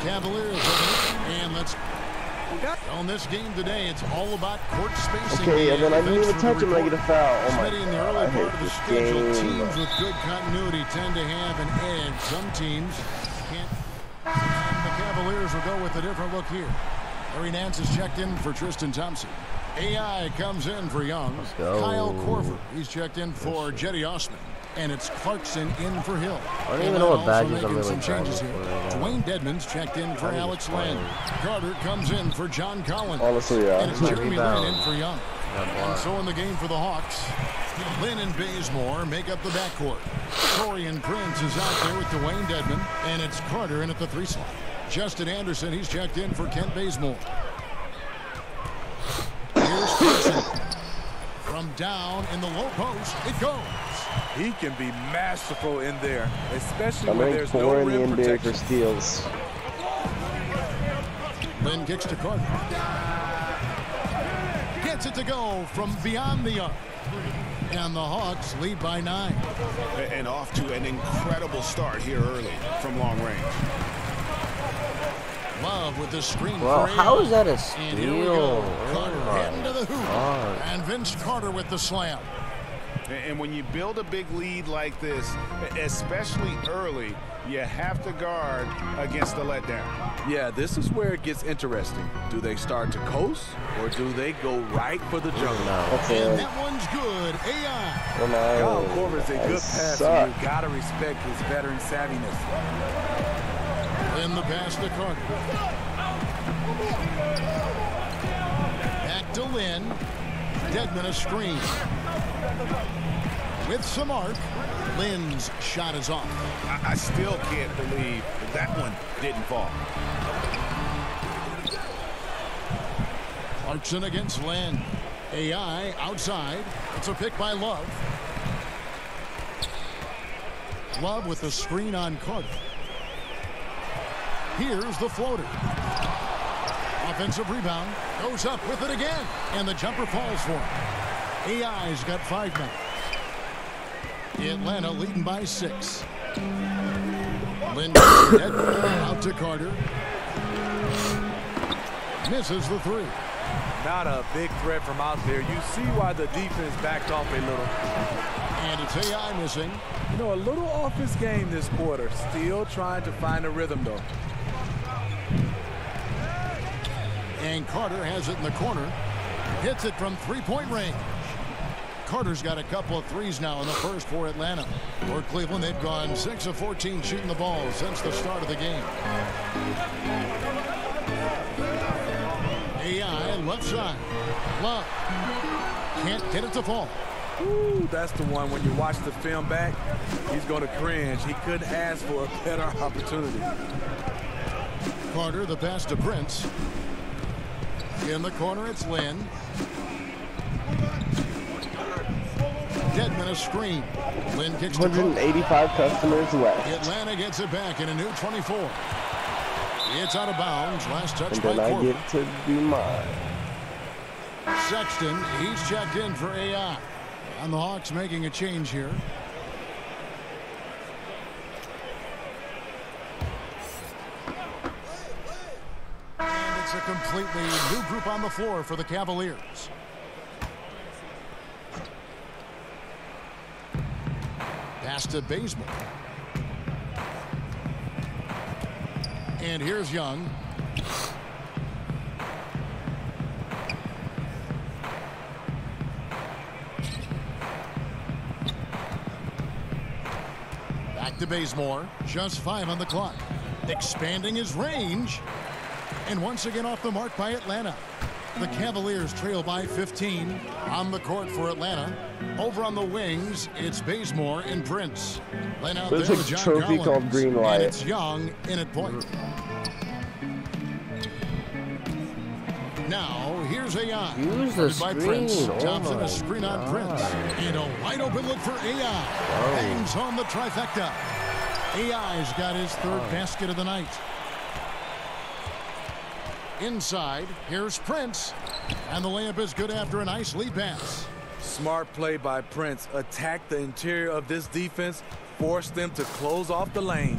Cavaliers and let's on this game today. It's all about court spacing. Okay, and then I didn't even touch him and I get a foul. Oh my in the God, early I part of hate the this schedule, game. teams with good continuity tend to have an edge. Some teams can't. And the Cavaliers will go with a different look here. Larry Nance is checked in for Tristan Thompson. AI comes in for Young. Kyle Korver, he's checked in for Jetty Osman. And it's Clarkson in for Hill. I don't even know what badges I'm making really some changes here. Dwayne Dedmon's checked in for Alex Len. Carter comes in for John Collins. Honestly, yeah. And it's Jeremy Lin in for Young. And so in the game for the Hawks, Lin and Bazemore make up the backcourt. Torian Prince is out there with Dwayne Dedmon. And it's Carter in at the 3 slot. Justin Anderson, he's checked in for Kent Bazemore. Here's Clarkson. From down in the low post, it goes. He can be masterful in there, especially I'm when there's no in the rim NBA protection. for steals. Lin kicks to Carter. Gets it to go from beyond the arc. And the Hawks lead by 9. And off to an incredible start here early from long range. Love with the screen. Well, how is that a And here we go. steal? Carter heading to the hoop. God. And Vince Carter with the slam. And when you build a big lead like this, especially early, you have to guard against the letdown. Yeah, this is where it gets interesting. Do they start to coast, or do they go right for the jump? That's And it. that one's good. AI. Oh, no. Kyle Korver is a good passer. suck. You gotta respect his veteran savviness. In the pass to Carter. Back to Lin. Dedmon a screen. With some arc, Lin's shot is off. I still can't believe that one didn't fall. Clarkson against Lin. AI outside. It's a pick by Love. Love with the screen on Carter. Here's the floater. Offensive rebound. Goes up with it again. And the jumper falls for him. AI's got 5 now. Atlanta leading by 6. Lin out to Carter. Misses the 3. Not a big threat from out there. You see why the defense backed off a little. And it's AI missing. You know, a little off his game this quarter. Still trying to find a rhythm, though. And Carter has it in the corner. Hits it from 3-point range. Carter's got a couple of threes now in the first for Atlanta. For Cleveland, they've gone 6 of 14 shooting the ball since the start of the game. AI left side. Love. Can't get it to fall. Ooh, that's the one when you watch the film back, he's going to cringe. He couldn't ask for a better opportunity. Carter, the pass to Prince. In the corner, it's Lin. Dedmon a screen. Lin kicks to 185 customers left. Atlanta gets it back in a new 24. It's out of bounds. Last touch And by then I Korver. get to do mine. Sexton, he's checked in for AI. And the Hawks making a change here. And it's a completely new group on the floor for the Cavaliers. Pass to Bazemore. And here's Young. Back to Bazemore. Just 5 on the clock. Expanding his range. And once again off the mark by Atlanta. The Cavaliers trail by 15 on the court for Atlanta. Over on the wings, it's Bazemore and Prince. Len out There's there a with John trophy Collins. called Green Light. And it's Young in at point. Now, here's AI. Use the By screen. Prince. Oh Thompson my a screen on God. Prince. And a wide open look for AI. Hangs home the trifecta. AI's got his third basket of the night. Inside, here's Prince. And the layup is good after a nice lead pass. Smart play by Prince. Attack the interior of this defense. Force them to close off the lane.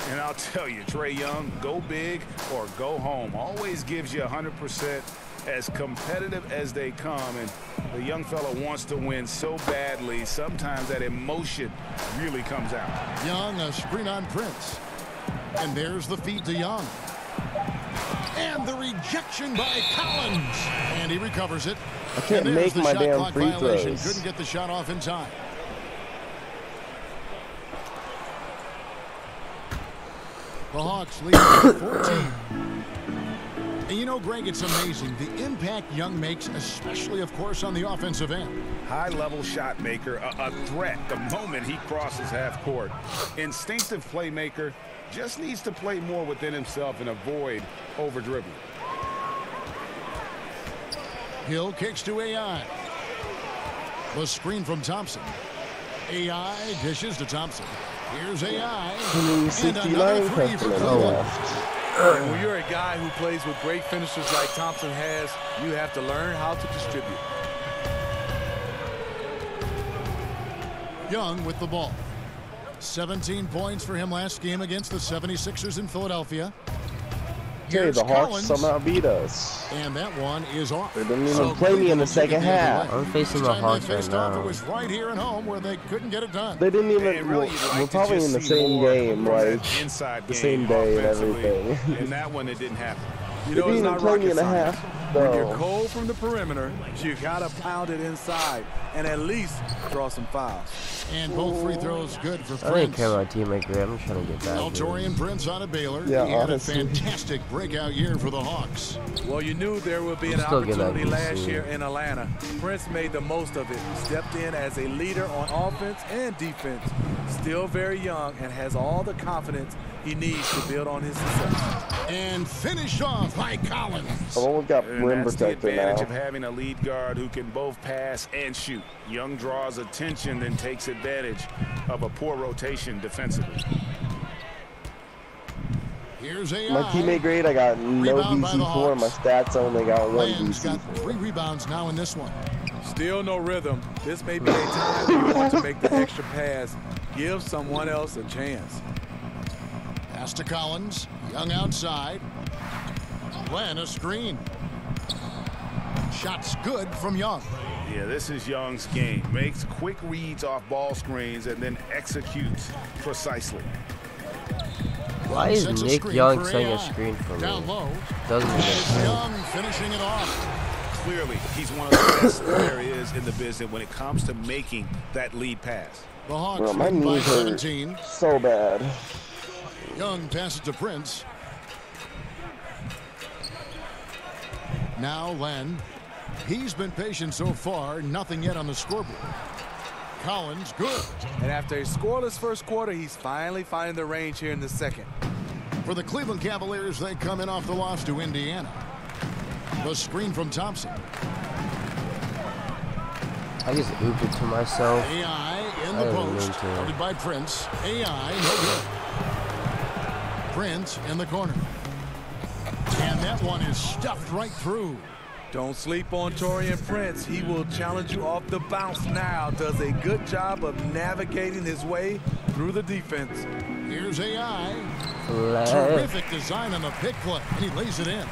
And I'll tell you, Trae Young, go big or go home. Always gives you 100%, as competitive as they come. And the young fella wants to win so badly, sometimes that emotion really comes out. Young, a screen on Prince. And there's the feed to Young. And the rejection by Collins. And he recovers it. I can't make my damn free throws. Couldn't get the shot off in time. The Hawks lead by 14. And you know, Greg, it's amazing the impact Young makes, especially, of course, on the offensive end. High-level shot maker, a threat the moment he crosses half court. Instinctive playmaker, just needs to play more within himself and avoid over-dribbling. Hill kicks to AI. The screen from Thompson. AI dishes to Thompson. Here's AI. And another three for Cleveland. And when you're a guy who plays with great finishers like Thompson has, you have to learn how to distribute. Young with the ball. 17 points for him last game against the 76ers in Philadelphia. Okay, the Hawks somehow beat us. And that one is off. They didn't even play me in the second half. I'm facing the Hawks right now. It was right here at home where they couldn't get it done. They didn't even. We're probably in the same game, like the same day and everything. And that one, it didn't happen. You know, it's not rocket science. When you're cold from the perimeter, you gotta pound it inside and at least draw some fouls. And both free throws good for Prince. I didn't care about teammate grade. I'm trying to get that. Torian Prince out of Baylor. Yeah, he had a fantastic breakout year for the Hawks. Well, you knew there would be an opportunity last year in Atlanta. Prince made the most of it. Stepped in as a leader on offense and defense. Still very young and has all the confidence he needs to build on his success. And finish off by Collins. I've only got rim That's the protector advantage now. of having a lead guard who can both pass and shoot. Young draws attention, then takes advantage of a poor rotation defensively. Here's AI. My teammate grade, I got no DC4. My stats only got one Land's DC4. got 3 rebounds now in this one. Still no rhythm. This may be a time you want to make the extra pass. Give someone else a chance. Pass to Collins. Young outside. Len a screen. Shot's good from Young. Yeah, this is Young's game. Makes quick reads off ball screens and then executes precisely. Why is Nick Young setting a screen for me? Down low. Doesn't make sense. Young finishing it off. Clearly, he's one of the best there is in the business when it comes to making that lead pass. The Hawks Bro, my lead by knees hurt 17. so bad. Young passes to Prince. Now Len. He's been patient so far. Nothing yet on the scoreboard. Collins, good. And after a scoreless first quarter, he's finally finding the range here in the second. For the Cleveland Cavaliers, they come in off the loss to Indiana. The screen from Thompson. I just ooped it to myself. AI in the post. Guarded by Prince. AI, no good. Prince in the corner. And that one is stuffed right through. Don't sleep on Torian Prince. He will challenge you off the bounce now. Does a good job of navigating his way through the defense. Here's AI. Terrific design on the pick play. And he lays it in.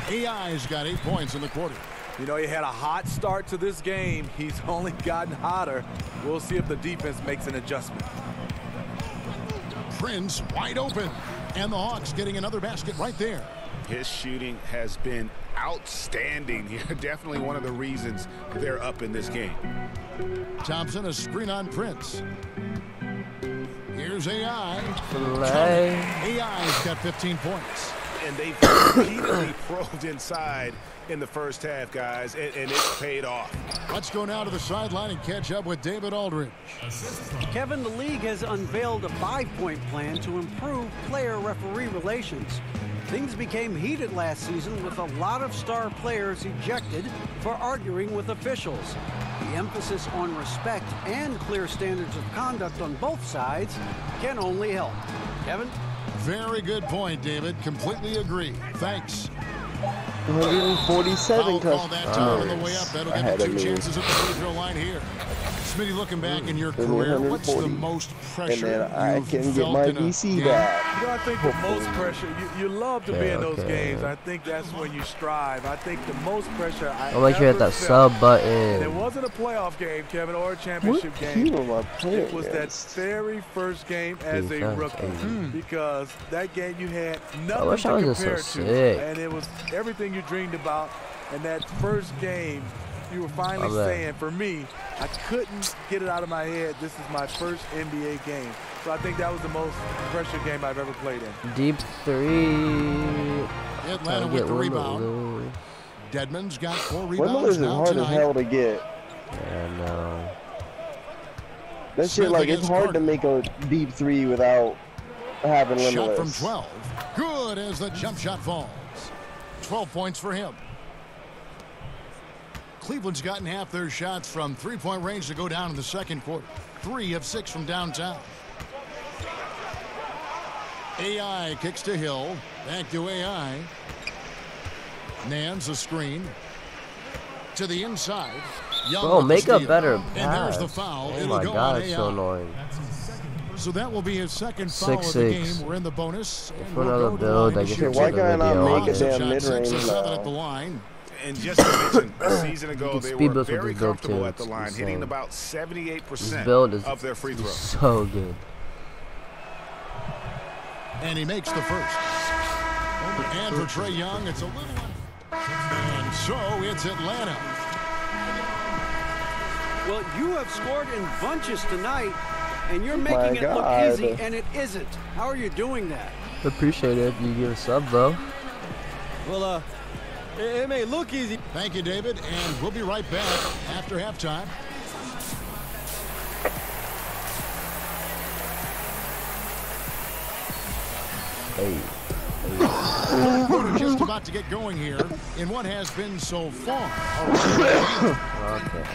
AI's got 8 points in the quarter. You know, he had a hot start to this game. He's only gotten hotter. We'll see if the defense makes an adjustment. Prince wide open. And the Hawks getting another basket right there. His shooting has been outstanding here. Definitely one of the reasons they're up in this game. Thompson, a screen on Prince. Here's AI. AI's got 15 points. And they've repeatedly probed inside in the first half, guys, and it's paid off. Let's go now to the sideline and catch up with David Aldridge. Kevin, the league has unveiled a 5-point plan to improve player-referee relations. Things became heated last season with a lot of star players ejected for arguing with officials. The emphasis on respect and clear standards of conduct on both sides can only help. Kevin? Very good point, David. Completely agree. Thanks. 147 call that time on the way up. That'll give you 2 chances at the free throw line here. Smitty, looking back in your career, what's the most pressure and then I you've can get felt my in a DC game? back. You know, I think the most pressure, you love to be in those Okay. games. I think that's when you strive. I think the most pressure I I'll make sure you hit that felt, sub button. it wasn't a playoff game, Kevin, or a championship game. Am I playing It was that against? very first game as a Defense, rookie, because that game you had I nothing wish to I wasn't compare so to, sick. and it was everything you dreamed about. And that first game, you were finally I'm saying, for me, I couldn't get it out of my head. This is my first NBA game. So I think that was the most pressure game I've ever played in. Deep three. Atlanta with the rebound. Dedmon's got 4 Windless rebounds is now hard as tonight. hell to get. Yeah, no. That shit, Smith like, it's against hard Carter. to make a deep 3 without having Shot from Limitless. 12. Good as the jump shot falls. 12 points for him. Cleveland's gotten half their shots from three-point range to go down in the second quarter. 3 of 6 from downtown. AI kicks to Hill. Back to AI. Nance a screen. To the inside. Young Bro, with the make a steal. better And there's pass. the foul. Oh It'll my go god, on it's AI. so annoying. So that will be his second foul of the 6-6. game. We're in the bonus. And For we'll another go to the build, line I to guess shoot it's Why a two. can't I video make on a it. damn Shot 6 mid-range or 7 now? at the line. And just to mention, a season ago, can they speed were boost with very this build comfortable too. at the It's line, hitting insane. about This 78% build is of their free throws. so good. And he makes the first. And for Trae Young, it's a little. And so it's Atlanta. Well, you have scored in bunches tonight, and you're My making it look God. easy, and it isn't. How are you doing that? Appreciate it if you give a sub, though. Well, it may look easy. Thank you, David. And we'll be right back after halftime. Hey. We're just about to get going here in what has been so far. Okay.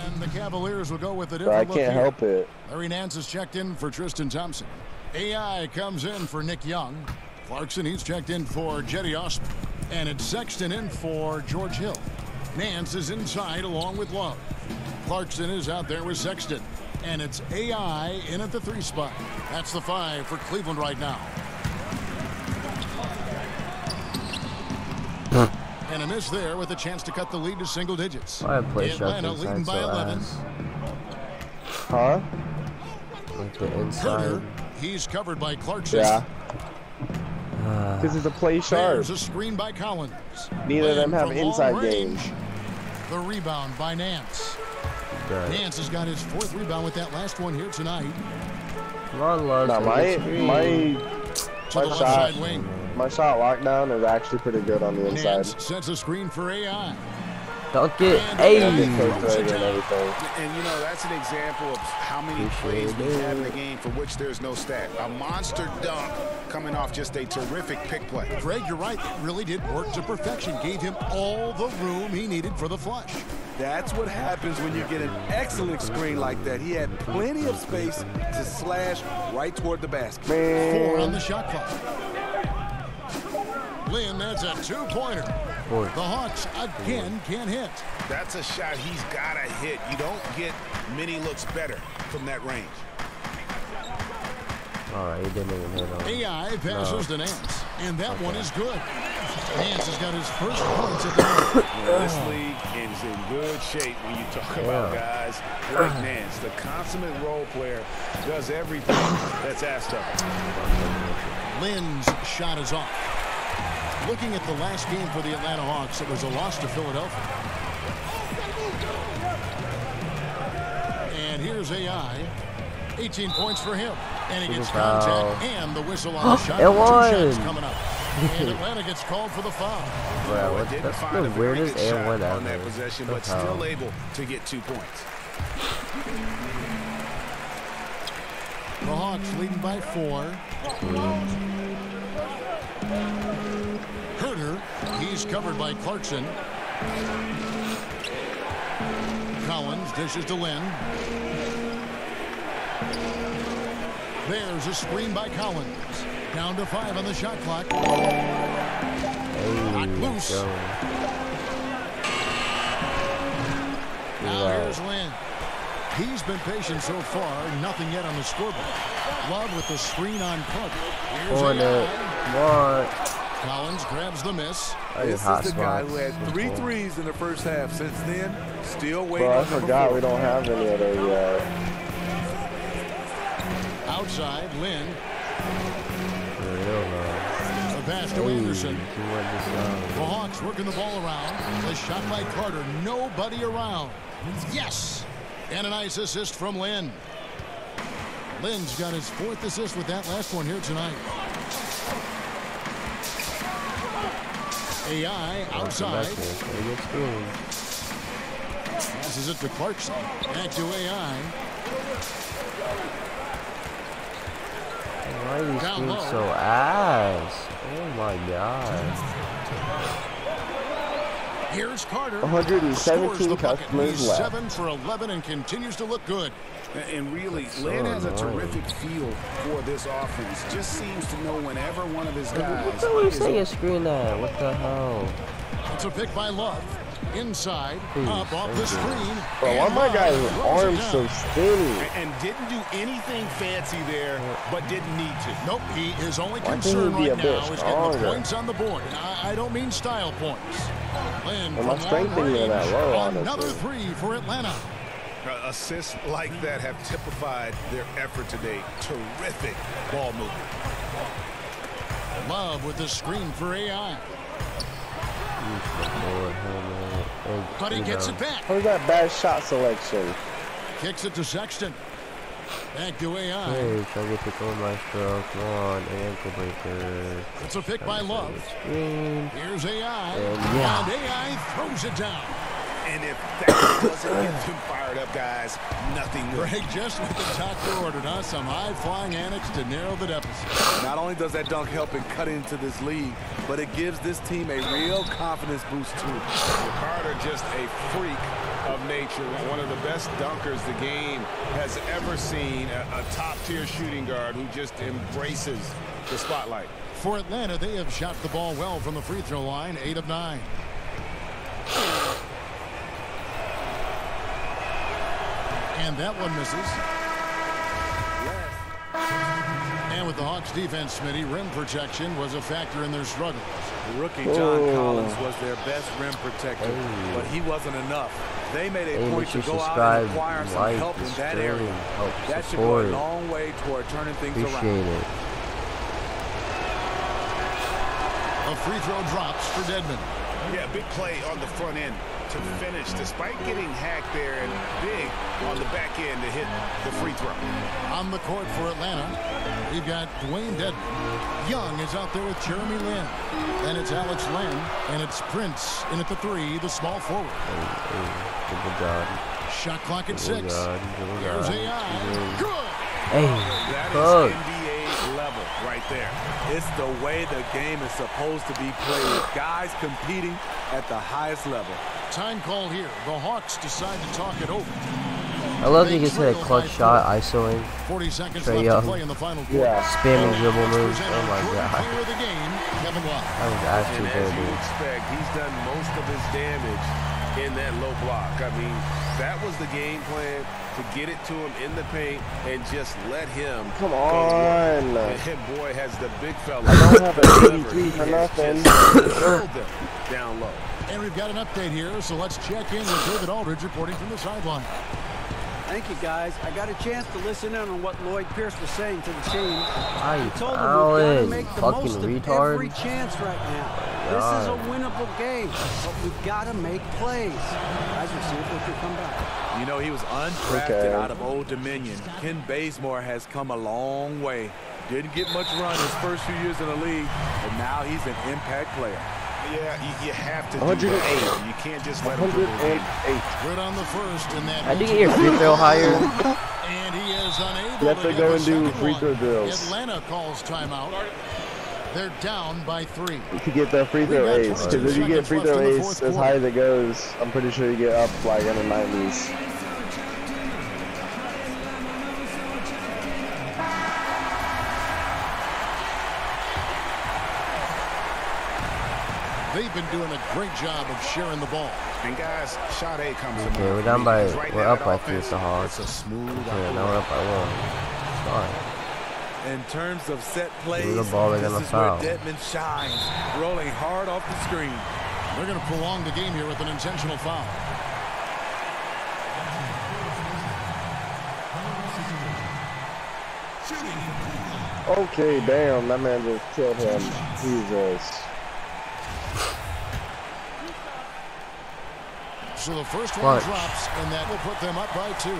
And the Cavaliers will go with a But different I look can't here. help it. Larry Nance is checked in for Tristan Thompson. AI comes in for Nick Young. Clarkson, he's checked in for Jetty Osman. And it's Sexton in for George Hill. Nance is inside along with Love. Clarkson is out there with Sexton. And it's AI in at the 3 spot. That's the 5 for Cleveland right now. And a miss there with a chance to cut the lead to single digits. Why play Atlanta shots leading inside by so 11. ass? Huh? Like the Turner, inside. he's covered by Clarkson. Yeah. This is a play sharp. There's a screen by Collins. Neither of them And have from long inside range, game. The rebound by Nance. Right. Nance has got his 4th rebound with that last one here tonight. Come on, Love. Nah, take a screen. To the left shot. side wing. My shot lockdown is actually pretty good on the inside. Nance sets a screen for AI. Dunk it. And Hey. Coach Reagan and everything. And, you know, that's an example of how many Appreciate plays we it. have in the game for which there's no stat. A monster dunk coming off just a terrific pick play. Greg, you're right. It really did work to perfection. Gave him all the room he needed for the flush. That's what happens when you get an excellent screen like that. He had plenty of space to slash right toward the basket. 4 on the shot clock. Lynn, that's a 2-pointer. Boy. The Hawks again can't hit. That's a shot he's got to hit. You don't get many looks better from that range. Alright, he didn't even hit on it. AI passes to Nance, and that one is good. Nance has got his first points at the moment. This league is in good shape when you talk about guys like Nance. The consummate role player does everything that's asked of him. Lynn's shot is off. Looking at the last game for the Atlanta Hawks, it was a loss to Philadelphia. And here's AI. 18 points for him. And he gets contact and the whistle on the shot. It 2 won. shots coming up. And Atlanta gets called for the foul. Bro, what, Didn't that's find the a very weirdest good shot and one on that ever. possession, What but the hell? still able to get 2 points. The Hawks leading by 4. Herter, he's covered by Clarkson. Collins dishes to Lynn. There's a screen by Collins. Down to 5 on the shot clock. Not loose. Go. Now here's Lynn. He's been patient so far. Nothing yet on the scoreboard. Love with the screen on Carter. Here's What? Collins grabs the miss. This is the guy who had 3 threes in the first half. Since then, still waiting. Bro, I forgot we don't have any of those yet. Outside, Lynn. The pass to Anderson. The Hawks working the ball around. The shot by Carter. Nobody around. Yes! And a nice assist from Lynn. Lynn's got his 4th assist with that last one here tonight. AI outside. Passes it to Clarkson. Back to AI. Why are these screens so ass? Oh my god. Here's Carter. 117 customers left. 7 for 11 and continues to look good. And really, Lynn has a terrific feel for this offense. Just seems to know whenever one of his guys. What's always saying a screen at? What the hell? It's a pick by Love. Inside, up off the screen. Bro, why my guy's arms so skinny? And didn't do anything fancy there, but didn't need to. Nope, he is only concerned right now is getting the points on the board. I don't mean style points. Lynn Am I strengthening in that low, honestly? Another 3 for Atlanta. Assists like that have typified their effort today. Terrific ball movement. Love with the screen for AI. But he gets it back. How's that bad shot selection? Kicks it to Sexton. Back to AI. Hey, try to get the goal, Maestro. Come on, ankle breaker. It's a pick by Love. Here's AI. And AI throws it down. And if that doesn't get him fired up, guys, nothing will. Greg just with the doctor ordered, huh? Some high-flying annex to narrow the deficit. Not only does that dunk help him cut into this league, but it gives this team a real confidence boost too. Carter just a freak of nature, one of the best dunkers the game has ever seen, a top-tier shooting guard who just embraces the spotlight. For Atlanta, they have shot the ball well from the free throw line, 8 of 9. And that one misses. And with the Hawks defense, Smitty, rim protection was a factor in their struggles. The rookie John Collins was their best rim protector, but he wasn't enough. They made a point to go out and acquire some help in that area. That should go a long way toward turning things around. A free throw drops for Dedmon. Yeah, big play on the front end to finish, despite getting hacked there, and big on the back end to hit the free throw. On the court for Atlanta, we've got Dwayne Dedmon. Young is out there with Jeremy Lin. Then it's Alex Len, and it's Prince in at the 3, the small forward. Shot clock at 6. Here's AI. Good. That is NBA level right there. It's the way the game is supposed to be played. Guys competing at the highest level. Time call here. The Hawks decide to talk it over. I love that he gets hit a clutch shot, ISOing. 40 seconds Trae left Young. to play in the final quarter. Spamming dribble moves. Oh my god. The game, Kevin Love. That was actually And as good, you dude. expect, he's done most of his damage in that low block. I mean, that was the game plan, to get it to him in the paint and just let him Come on. And boy, has the big fella. I don't have an 83 for nothing. Down low. And we've got an update here, so let's check in with David Aldridge reporting from the sideline. Thank you, guys. I got a chance to listen in on what Lloyd Pierce was saying to the team. He told them we've got to make the most of every chance right now. This is a winnable game, but we've got to make plays. Guys, we'll see if we can come back. You know, he was undrafted out of Old Dominion. Ken Bazemore has come a long way. Didn't get much run his first few years in the league, but now he's an impact player. Yeah, you have to 108. You can't just let him do it. 108. Good on the first in that. I think get your free throw higher. And he is unable You have to go and do free throw drills. Atlanta calls timeout. They're down by 3. You could get the free throw ace, because if you get free throw ace as high as it goes, I'm pretty sure you get up like in the 90s. They've been doing a great job of sharing the ball. And guys, shot A comes to Okay, mind. we're down by, Because right we're now, up that by 3 at offense, the Hawks. It's a smooth Okay, now we're up by 1. Fine. In terms of set plays, the ball, they're this gonna is foul. where Dedmon shines, rolling hard off the screen. They're going to prolong the game here with an intentional foul. Okay, damn, that man just killed him. Jesus. So the first one drops, and that will put them up by 2.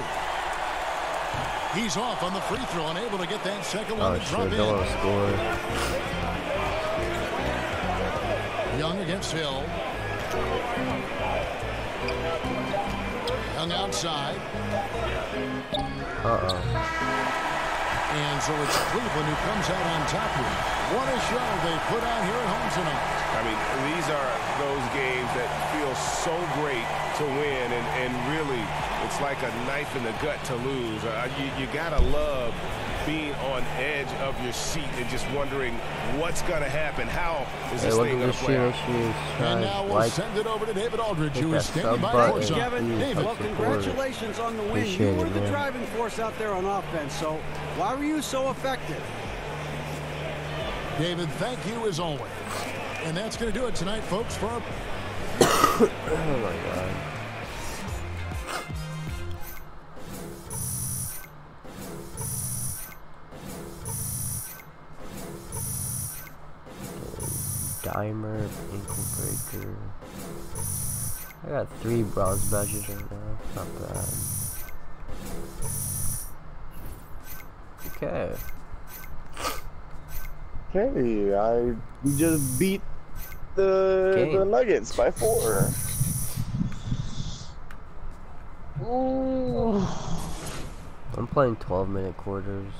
He's off on the free throw, unable to get that second one to drop in. Don't want to score. Young against Hill. Young outside. And so it's Cleveland who comes out on top here. What a show they put on here at home tonight. I mean, these are those games that feel so great to win, and really, it's like a knife in the gut to lose. You gotta love being on edge of your seat and just wondering what's gonna happen. How is this thing gonna play out? And now we'll send it over to David Aldridge, who is standing by courtside. Kevin, David, well, congratulations on the win. You were the driving force out there on offense, so why were you so effective? David, thank you as always. And that's going to do it tonight, folks, for our... Oh, my God. Dimer, ankle breaker. I got 3 bronze badges right now. Not bad. Okay. Okay, we just beat the Nuggets by 4. Ooh. I'm playing 12-minute quarters.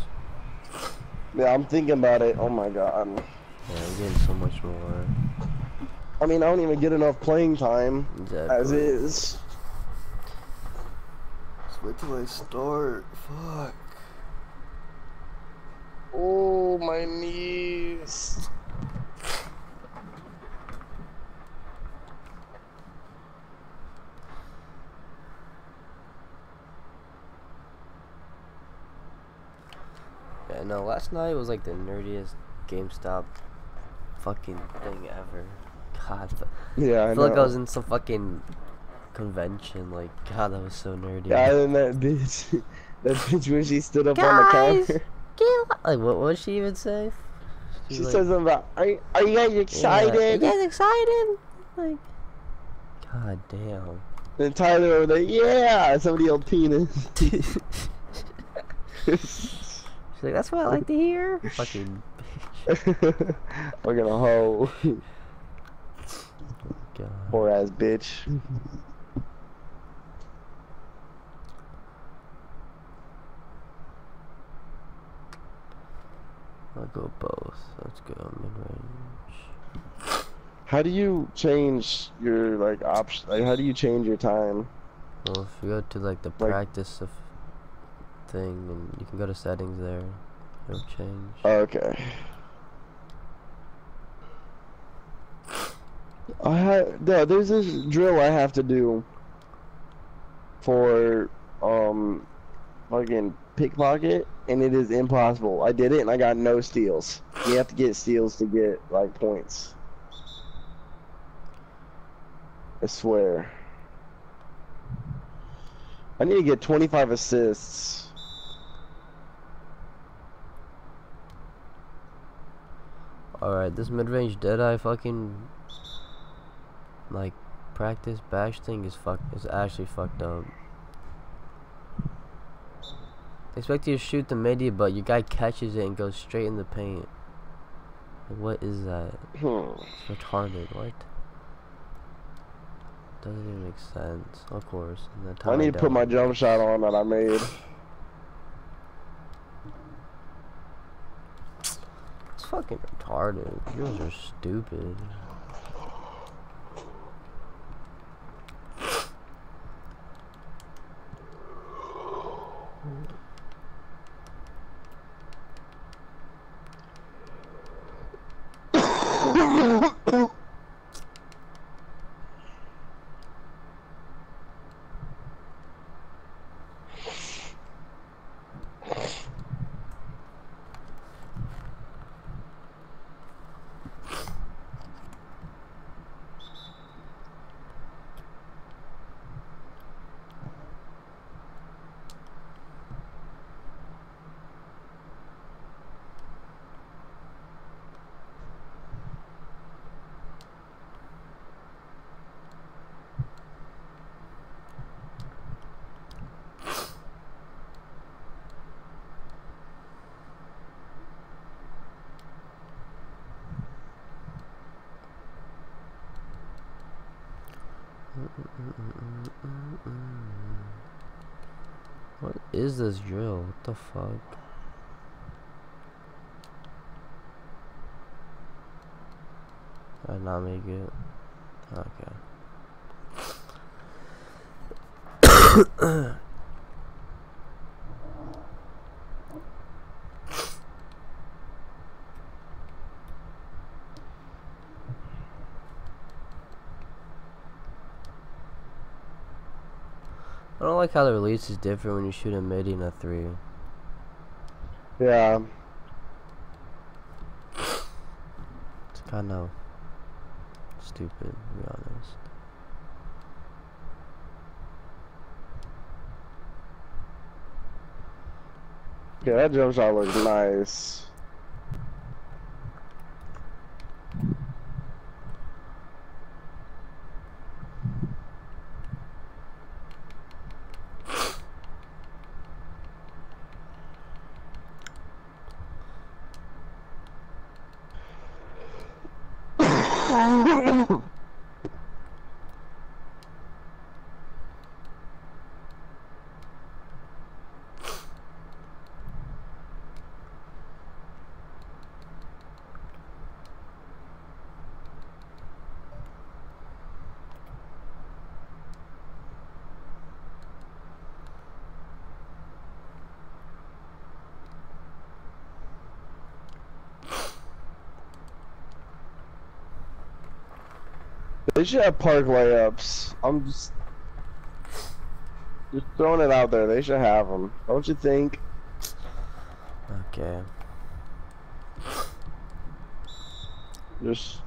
Yeah, I'm thinking about it. Oh my God. Yeah, I'm getting so much more. I mean, I don't even get enough playing time as is. Just wait till I start. Fuck. Oh, my knees. Yeah, no, last night was like the nerdiest GameStop fucking thing ever. God. Yeah, I feel like I was in some fucking convention. Like, God, that was so nerdy. Yeah, and that bitch when she stood up on the counter. Like, what did she even say? She said something about, are you guys excited? Yeah, are you guys excited? Like, God damn. And Tyler over there, yeah, somebody yelled penis. She's like, that's what I like to hear. Fucking bitch. We're gonna hoe. God. Poor ass bitch. I'll go both. Let's go mid-range. How do you change your like option? Like, how do you change your time? Well, if you go to like the practice of thing, and you can go to settings there, it'll change. Okay. There's this drill I have to do for fucking pickpocket, and it is impossible. I did it and I got no steals. You have to get steals to get like points. I swear. I need to get 25 assists. Alright, this mid-range Deadeye fucking like practice bash thing is actually fucked up. They expect you to shoot the midi, but your guy catches it and goes straight in the paint. Like, what is that? It's retarded. What? Doesn't even make sense. Of course. I need to put my jump shot on that I made. It's fucking retarded. You guys are stupid. What is this drill? What the fuck? Did I not make it? Okay. I don't like how the release is different when you shoot a mid and a 3. Yeah. It's kind of stupid, to be honest. Yeah, that jump shot looks nice. They should have park layups. I'm just throwing it out there. They should have them. Don't you think? Okay. Just.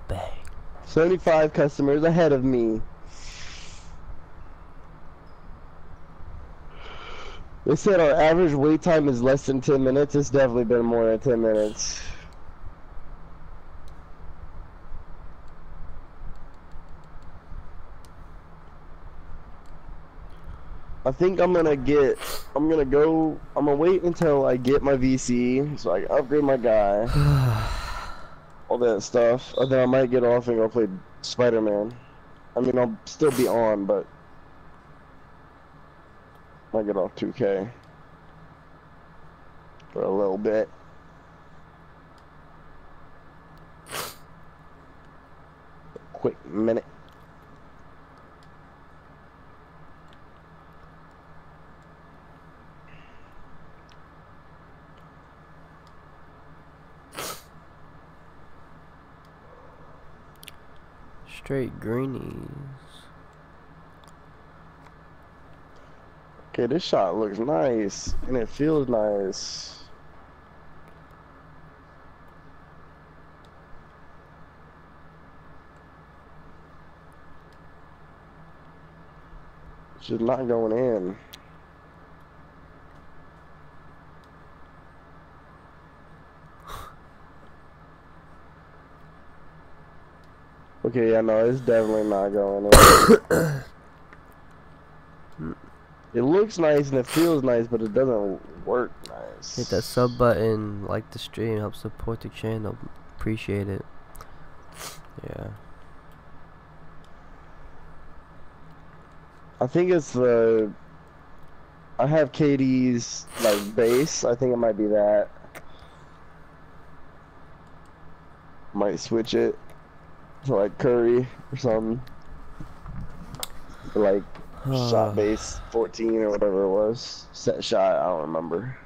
Bang. 75 customers ahead of me. They said our average wait time is less than 10 minutes. It's definitely been more than 10 minutes. I think I'm gonna wait until I get my VC so I can upgrade my guy. All that stuff. And then I might get off and go play Spider-Man. I mean, I'll still be on, but I might get off 2K for a little bit. Quick minute. Straight greenies. Okay, this shot looks nice, and it feels nice. It's just not going in. Okay, yeah, no, it's definitely not going in. It looks nice and it feels nice, but it doesn't work nice. Hit that sub button, like the stream, help support the channel. Appreciate it. Yeah. I think it's the. I have KD's like base. I think it might be that. Might switch it to like Curry or something. Or like shot base 14 or whatever it was. Set shot, I don't remember.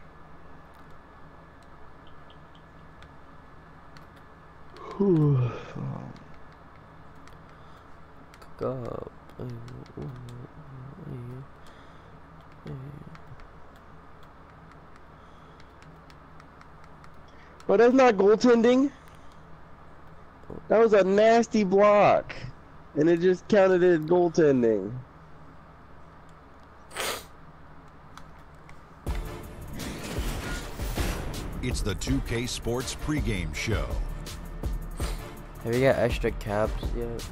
Go. But that's not goaltending. That was a nasty block. And it just counted as goaltending. It's the 2K Sports pregame show. Have you got extra caps yet?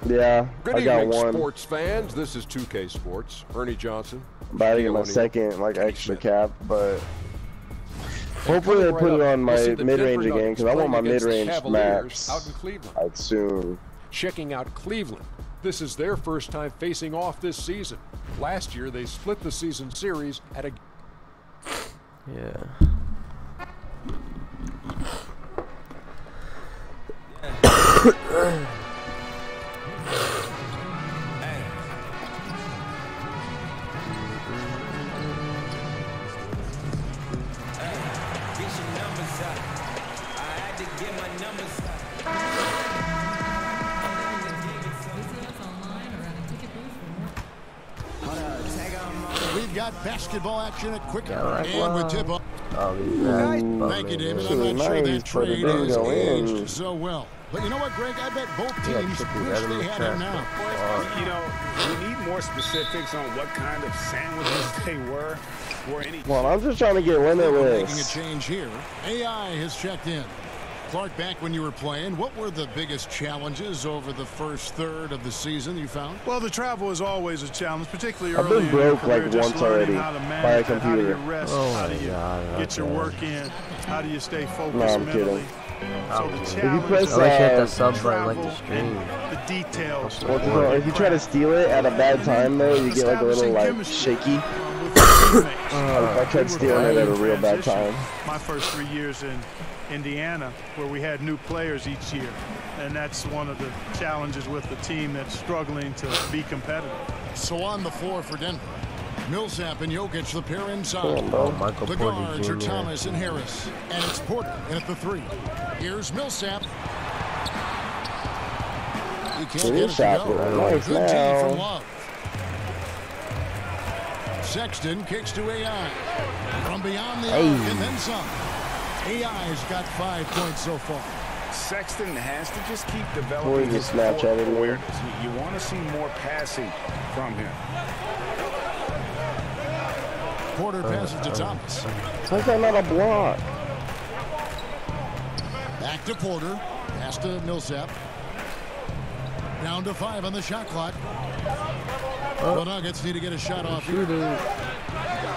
Yeah, Good I got evening, one. sports fans. This is 2K Sports. Ernie Johnson. I'm about to get my second like extra cap, but hopefully they put it on my mid-range again because I want my mid-range max out in Cleveland. like soon. Checking out Cleveland. This is their first time facing off this season. Last year they split the season series at a. Yeah. We've got basketball action at quick and with tip-off. Thank you, David. I'm not sure that trade is aged so well. But you know what, Greg? I bet both teams wish they had him now. You know, we need more specifics on what kind of sandwiches they were. Well, I'm just trying to get Making a limitless. change here. AI has checked in. Clark, back when you were playing, what were the biggest challenges over the first third of the season you found? Well, the travel is always a challenge, particularly I've early been in your broke career. like Just once learning already how to by a manage that. How do computer. you rest? Oh How my do you God, get your okay. work in? How do you stay focused No, I'm mentally? kidding. So the If you challenge press I wish I hit that that sub button travel like the stream. and the details. Well, if you try to steal it at a bad time though, you get like a little like shaky. With your teammates. I tried stealing it at a real bad time. My first 3 years in Indiana, where we had new players each year, and that's one of the challenges with the team that's struggling to be competitive. So on the floor for Denver, Millsap and Jokic, the pair inside. Oh, Michael The Porter guards are Jr. Thomas and Harris, and it's Porter in at the three. Here's Millsap. He can't get it to shot, go. nice Good D now. from Love. Sexton kicks to AI. From beyond the arc and then some. AI's got 5 points so far. Sexton has to just keep Boy, developing he his Snapchatted court me. awareness. You want to see more passing from him. Porter passes to Thomas. How's that not a block? Back to Porter. Pass to Millsap. Down to 5 on the shot clock. The Nuggets need to get a shot off here. The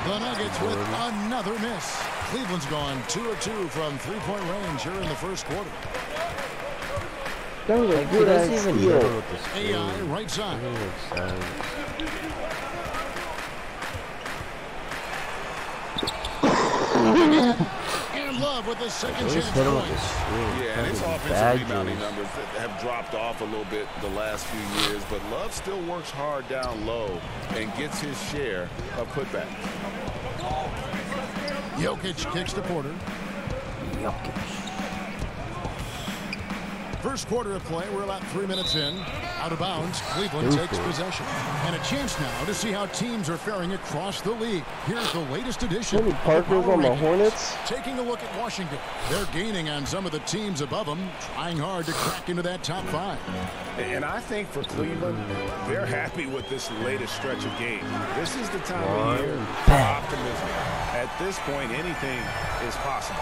Nuggets with another miss. Cleveland's gone 2 of 2 from three-point range here in the first quarter. That was a Like, he good doesn't ass even steal. know with the stream. AI right side. Doesn't make sense. And Love with the second Just chance hit him with point. the stream. Yeah, and his Fucking offensive bad rebounding juice. numbers have dropped off a little bit the last few years, but Love still works hard down low and gets his share of putbacks. Jokic kicks to Porter. Jokic. First quarter of play, we're about 3 minutes in. Out of bounds, Cleveland takes possession. And a chance now to see how teams are faring across the league. Here's the latest edition Tony of the Parker's Power on the Rankings. Hornets. Taking a look at Washington. They're gaining on some of the teams above them, trying hard to crack into that top 5. And I think for Cleveland, they're happy with this latest stretch of games. This is the time of year for optimism. At this point, anything is possible.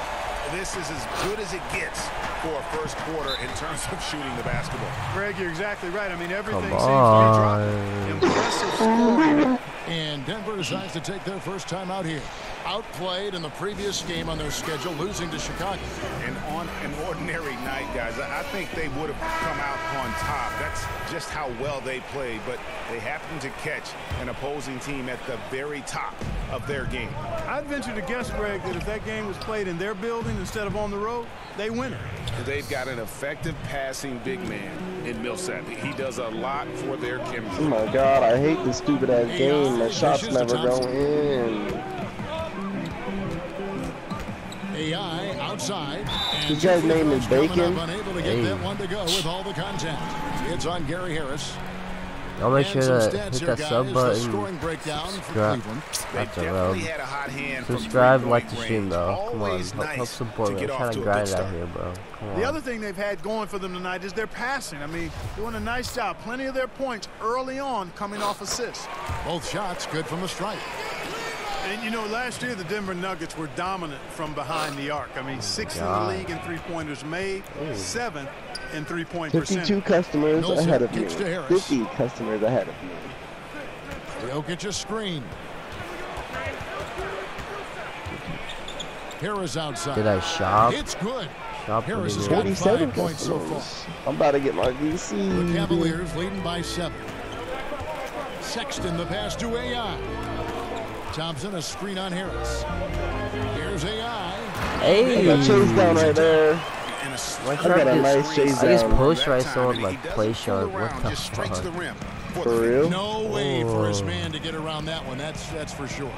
This is as good as it gets poor first quarter in terms of shooting the basketball. Greg, you're exactly right. I mean, everything Come seems to be dropping. on. Impressive scoring. And Denver decides to take their first time out here. Outplayed in the previous game on their schedule, losing to Chicago. And on an ordinary night, guys, I think they would have come out on top. That's just how well they played, but they happened to catch an opposing team at the very top of their game. I'd venture to guess, Greg, that if that game was played in their building instead of on the road, they win it. They've got an effective passing big man in Millsap. He does a lot for their chemistry. Oh my God, I hate this stupid ass game. My shots never go in. AI outside. This guy's name is Bacon. Unable to get that one to go with all the contact. It's on Gary Harris. I'll make sure to hit here, that guys. sub button. Subscribe. That's a rub. Subscribe, like the stream, though. Come on, help support me. I'm trying to grind out here, bro. Come on. The other thing they've had going for them tonight is their passing. I mean, doing a nice job. Plenty of their points early on coming off assists. Both shots good from the stripe. And, you know, last year the Denver Nuggets were dominant from behind the arc. I mean, 6th in the league in three-pointers made, 7th in three-point percentage. 52 customers ahead of me. 50 customers ahead of me. Jokic a screen. Harris outside. Did I shop? It's good. Shop Harris has 47 got 5 points so far. I'm about to get my VC. The Cavaliers leading by 7. Sexton the pass to AI. Thompson a screen on Harris. Here's AI. Hey. I got chase down right there. My I got a nice chase I just down. push right so with my Playsharp. What the fuck? For real? No way for his man to get around that one. That's for sure.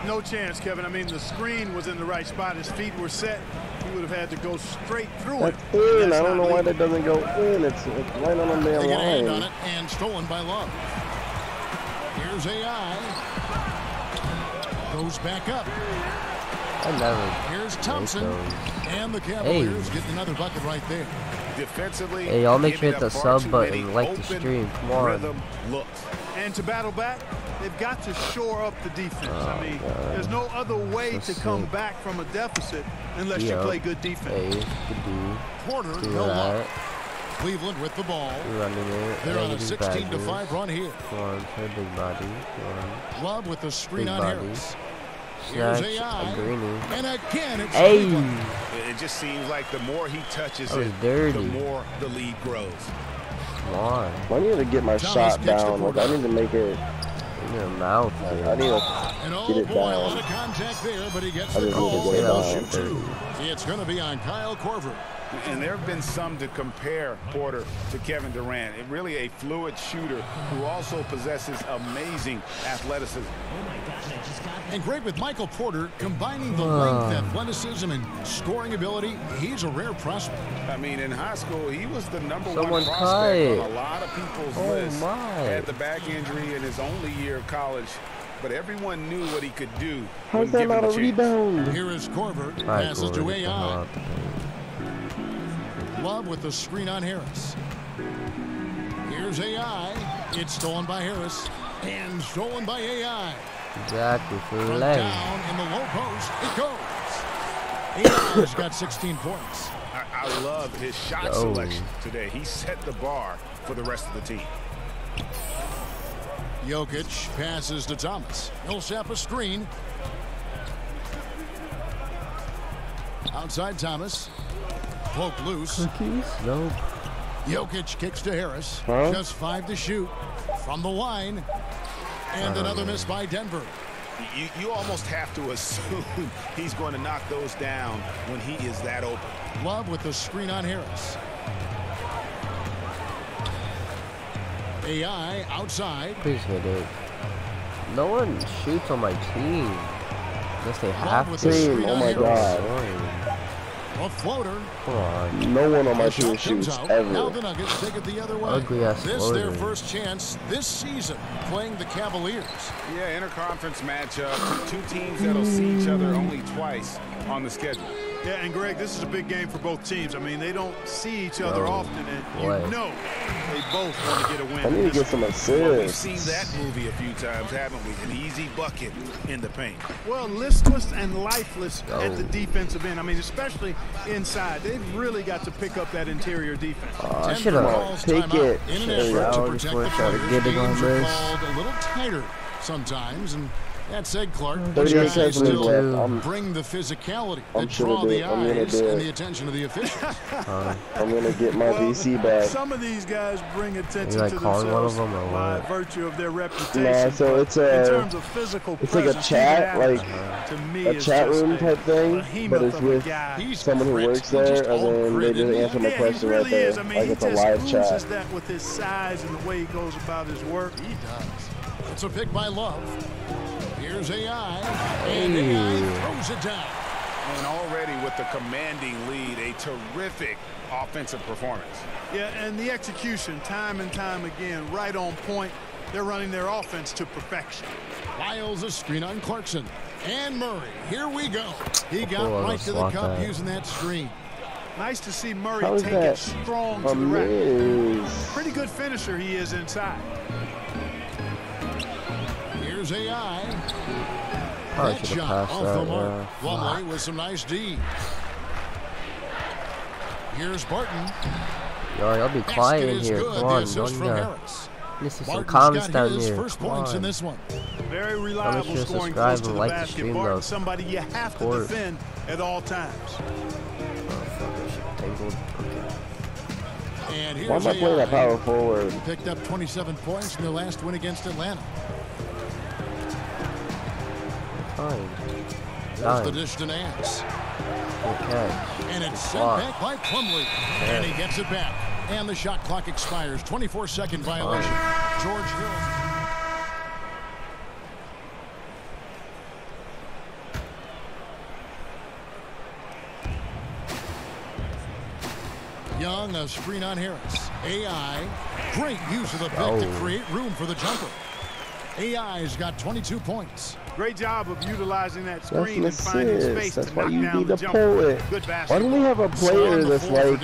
No chance, Kevin. I mean, the screen was in the right spot. His feet were set. He would have had to go straight through it. That's in. I don't know why that doesn't go in. It's right on the They damn get a hand on line. it and stolen by Love. Here's AI. Goes back up. I never. Here's Thompson. And the Cavaliers getting another bucket right there. Defensively, hey, y'all make sure to hit the sub button, like the stream. Come on. And to battle back, they've got to shore up the defense. I mean, there's no other way to come back from a deficit unless you play good defense. Hey, good dude. Porter, Do no that. luck. Cleveland with the ball. Running it. They're on a 16-5 run here. Come on, play big body. Come on. Love with the screen Big on body. Harris. Snatch, Here's AI. a greenie. And again, it's Hey! Cleveland. It just seems like the more he touches That was it, dirty. the more the lead grows. Come on. I need to get my Thomas shot kicks down. the Like, I need to make it. In your mouth, I dude. need to And oh get it boy, a lot down. of contact there, but he gets I the just need to call. get it He'll down. shoot 2. It's going to be on Kyle Korver. And there have been some to compare Porter to Kevin Durant. It really a fluid shooter who also possesses amazing athleticism. And great with Michael Porter, combining the length, athleticism, and scoring ability. He's a rare prospect. I mean, in high school, he was the number Someone one prospect cut. on a lot of people's Oh, lists. my. Had the back injury in his only year of college, but everyone knew what he could do How's when that given not the a chance. rebound? Here is Korver. Alright, Passes Corey, to get the hell AI. out the paint. Love with the screen on Harris. Here's AI. It's stolen by Harris. And stolen by AI. Exactly, for From leg. down in the low post, it goes. AI's got 16 points. I love his shot selection today. He set the bar for the rest of the team. Jokic passes to Thomas. Millsap a screen. Outside Thomas. Poke loose. Cookies? Nope. Jokic kicks to Harris. Huh? Just 5 to shoot from the line. And another miss by Denver. You almost have to assume he's going to knock those down when he is that open. Love with the screen on Harris. AI outside. Please hit it. No one shoots on my team. Unless they Love have with to. the screen Oh on my Harris. God. A floater. Come on. No one on my The team shot comes shoots out. Now ever. the Nuggets take it the other way. Ugly ass This floater. their first chance this season playing the Cavaliers. Yeah, interconference matchup. Two teams that'll see each other only twice on the schedule. Yeah, and Greg, this is a big game for both teams. I mean, they don't see each other often, and you know they both want to get a win. I need to get some assists. Well, we've seen that movie a few times, haven't we? An easy bucket in the paint. Well, listless and lifeless at the defensive end. I mean, especially inside. They've really got to pick up that interior defense. I should have take it. In an effort to protect the players, get it on games are this. called a little tighter sometimes, and that said, Clark, 38 guys seconds still left. bring the physicality I'm that sure draw the I'm gonna eyes do and it. the attention of the officials. I'm gonna get my VC back. Some of these guys bring attention like to calling one of themselves them or by what? virtue of their reputation. Nah, so it's a, in terms of physical it's like a presence, chat, Steven like Adams, to me, a is chat just room a type thing, behemoth but it's of a with guy. He's someone who grit. works He's there, just all and then grit, they just isn't he? answer my Yeah, question he right really there, is. I mean, like he it's a just live oozes chat. that with his size and the way he goes about his work. He does. It's a pick by Love. Here's AI, and AI throws it down. And already with the commanding lead, a terrific offensive performance. Yeah, and the execution, time and time again, right on point. They're running their offense to perfection. Lyles a screen on Clarkson. And Murray, here we go. He got right to the cup using that screen. Nice to see Murray How is take that it strong to the rack. Pretty good finisher he is inside. Here's AI. Probably That should have shot passed off that, the mark. yeah. Lumley with some nice D. Here's Barton. Yo, y'all be Basket quiet in is here. good. Come The on, assist from one Harris. This is some Barton's comments got down his here. first Come points in on. this one. Very reliable sure to scoring subscribe close to and the like the basket. stream, Barton, though. somebody you have to course. defend at all times. And Why here's am I playing that AI. power forward? Picked up 27 points in their last win against Atlanta. Fine. There's the Fine. dish to Nance. Okay. And it's sent back by Plumlee. And he gets it back. And the shot clock expires. 24-second violation. George Hill. Young, a screen on Harris. AI, great use of the pick to create room for the jumper. AI's got 22 points. Great job of utilizing that That's screen an and finding assist. space That's to why knock you down need the to jumper. pull it. Good Why basketball. don't we have a player that's like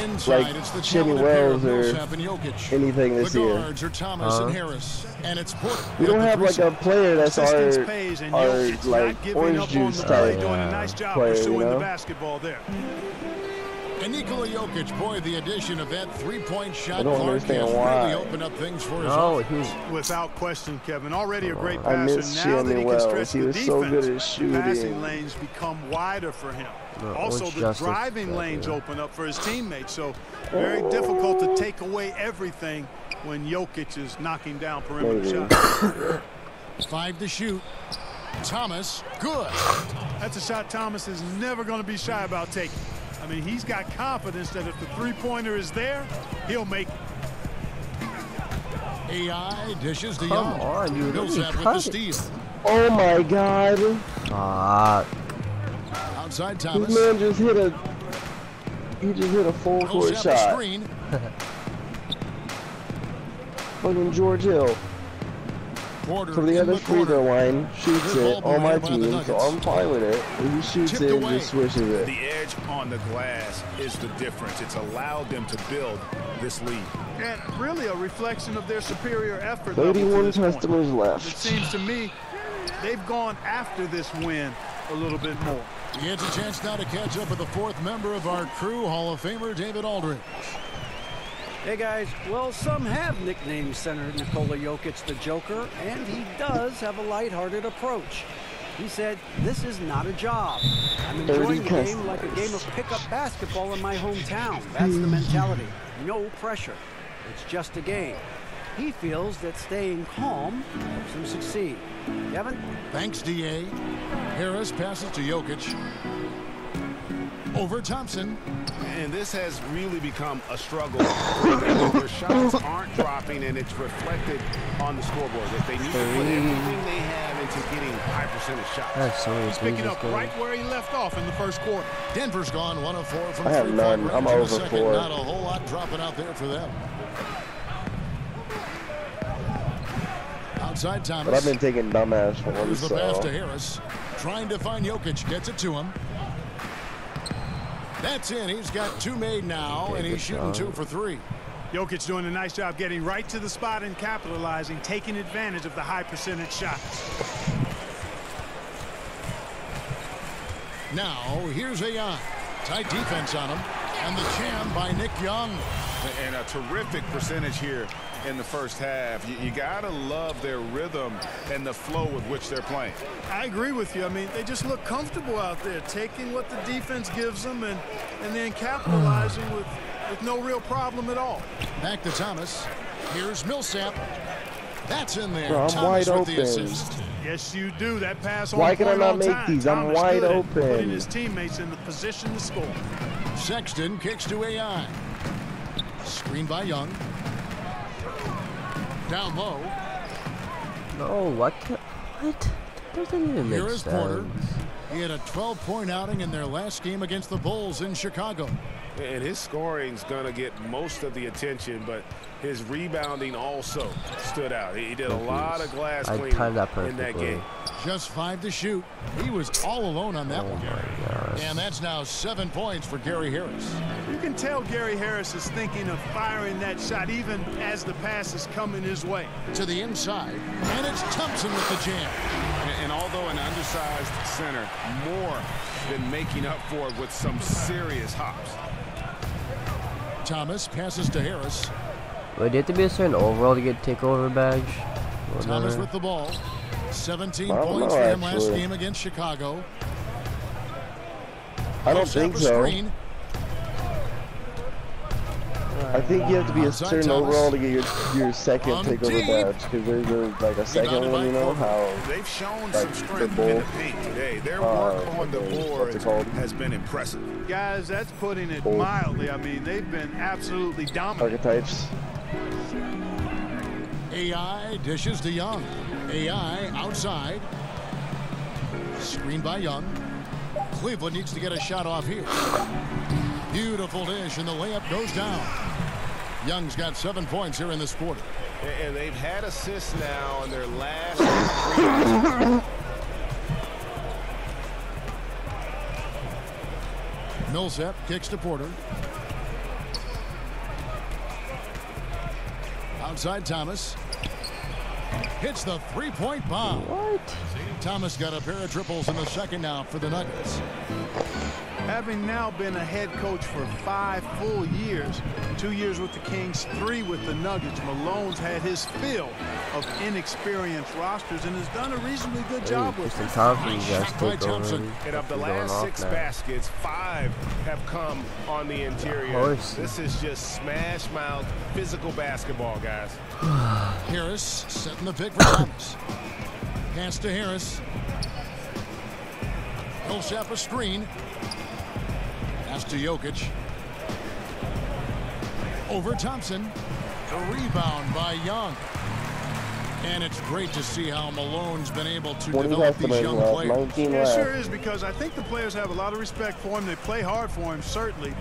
Inside, it's the Jimmy talented pair Wells of or Millsap and Jokic. anything this the year? guards are Thomas and Harris, and it's Porter. We don't have like a player that's Assistance pays, and Jokic not like giving orange up on juice the play, type doing a nice job player, pursuing you know? the basketball there. And Nikola Jokic, boy, the addition of that three-point shot, I don't Clark, understand has why. really opened up things for his No, offense. he was. Without question, Kevin. Already a great I passer. miss Now that he Jimmy can Wells. stretch He the was defense, so good at the shooting. passing lanes become wider for him. Also, the Justice driving back lanes there. open up for his teammates. So very difficult to take away everything when Jokic is knocking down perimeter shots. 5 to shoot. Thomas, good. That's a shot Thomas is never going to be shy about taking. I mean, he's got confidence that if the three-pointer is there, he'll make it. AI dishes to Come Young. on, you Millsap really with the cut it. steal. Oh my God! Outside This Thomas. man just hit a. He just hit a full court Millsap a shot. screen. Fucking George Hill Porter from the in other the free corner. throw line shoots Good it ball on my movement by the team, so Nuggets. I'm fine with it. He shoots Tipped it and away. just swishes it. The edge on the glass is the difference. It's allowed them to build this lead. And really a reflection of their superior effort level to 31 this point. customers It left. seems to me they've gone after this win a little bit more. He gets a chance now to catch up with the fourth member of our crew, Hall of Famer David Aldridge. Hey guys, well, some have nicknamed center Nikola Jokic the Joker, and he does have a lighthearted approach. He said, "This is not a job. I'm enjoying the game like a game of pickup basketball in my hometown. That's the mentality. No pressure. It's just a game." He feels that staying calm helps him succeed. Kevin? Thanks, D.A. Harris passes to Jokic. Over Thompson. And this has really become a struggle for them. Their shots aren't dropping, and it's reflected on the scoreboard that they need to put everything they have into getting high percentage shots. That's so He's picking up right where he left off in the first quarter. Denver's gone 1 of 4 from I have three-point none. range I'm in the over second. 4. Not a whole lot dropping out there for them. Outside Thomas. But I've been taking dumbass for him, Here's the pass to so. Harris. Trying to find Jokic. Gets it to him. That's in. He's got 2 made now, and he's shooting 2 for 3. Jokic doing a nice job getting right to the spot and capitalizing, taking advantage of the high percentage shots. Now, here's AI. Tight defense on him. And the jam by Nick Young. And a terrific percentage here in the first half. You got to love their rhythm and the flow with which they're playing. I agree with you. I mean, they just look comfortable out there, taking what the defense gives them and then capitalizing with no real problem at all. Back to Thomas. Here's Millsap. That's in there. Bro, I'm Thomas wide with the open. assist. Yes, you do. That pass on Why can I point not on make time. these? I'm Thomas wide good at open. putting his teammates in the position to score. Sexton kicks to AI. Screen by Young. Down low. No, what? That doesn't even make Here is Porter. sense. He had a 12-point outing in their last game against the Bulls in Chicago. And his scoring's going to get most of the attention, but his rebounding also stood out. He did a lot of glass I cleaning timed that in that perfectly. game. Just 5 to shoot. He was all alone on that Oh one. my gosh. And that's now 7 points for Gary Harris. You can tell Gary Harris is thinking of firing that shot even as the pass is coming his way. To the inside, and it's Thompson with the jam. And although an undersized center, more than making up for it with some serious hops. Thomas passes to Harris. Wait, do you have to be a certain overall to get takeover badge? Thomas with the ball. 17 I don't points know, for him last actually. game against Chicago. I don't Pulls up think a so. screen. I think you have to be a Outside certain Thomas. overall to get your second On takeover deep. badge, because there's like a second Rebounded one, by you know, Porter. how They've shown like some the strength bull. in the paint today. Their work on the what's it boards called? has been impressive. Guys, that's putting it Bull. mildly. I mean, they've been absolutely dominant. archetypes. AI dishes to Young. AI outside. Screen by Young. Cleveland needs to get a shot off here. Beautiful dish, and the layup goes down. Young's got 7 points here in this quarter. And they've had assists now in their last 3. Millsap kicks to Porter. Outside Thomas. Hits the 3-point bomb. What? Thomas got a pair of triples in the second now for the Nuggets. Having now been a head coach for 5 full years, 2 years with the Kings, 3 with the Nuggets, Malone's had his fill of inexperienced rosters and has done a reasonably good job with Tristan it. Thompson, you guys Shot by take over. Thompson. And of the Going last off 6 now. baskets, 5 have come on the interior. course. This is just smash mouth physical basketball, guys. Harris setting the pick for Thomas. Pass to Harris. Millsap a screen. Pass to Jokic. Over Thompson. A rebound by Young. And it's great to see how Malone's been able to 20 develop left these tonight, young left, players. 19 Yeah, it left. sure is, because I think the players have a lot of respect for him. They play hard for him, certainly,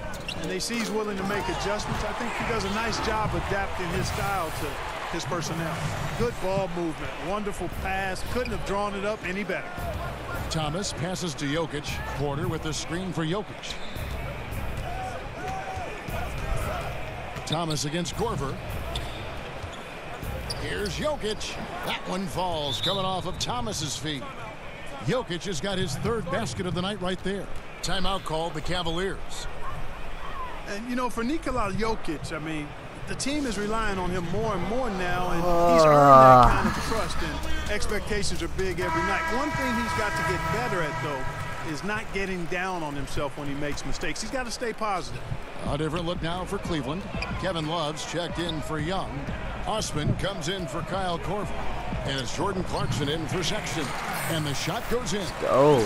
and they see he's willing to make adjustments. I think he does a nice job adapting his style to his personnel. Good ball movement, wonderful pass. Couldn't have drawn it up any better. Thomas passes to Jokic. Porter with the screen for Jokic. Thomas against Korver. Here's Jokic. That one falls, coming off of Thomas's feet. Jokic has got his 3rd basket of the night right there. Timeout called the Cavaliers. And, you know, for Nikola Jokic, I mean, the team is relying on him more and more now, and he's earned that kind of trust, and expectations are big every night. One thing he's got to get better at, though, is not getting down on himself when he makes mistakes. He's got to stay positive. A different look now for Cleveland. Kevin Love's checked in for Young. Osman comes in for Kyle Korver. And it's Jordan Clarkson in for Sexton. And the shot goes in. Oh.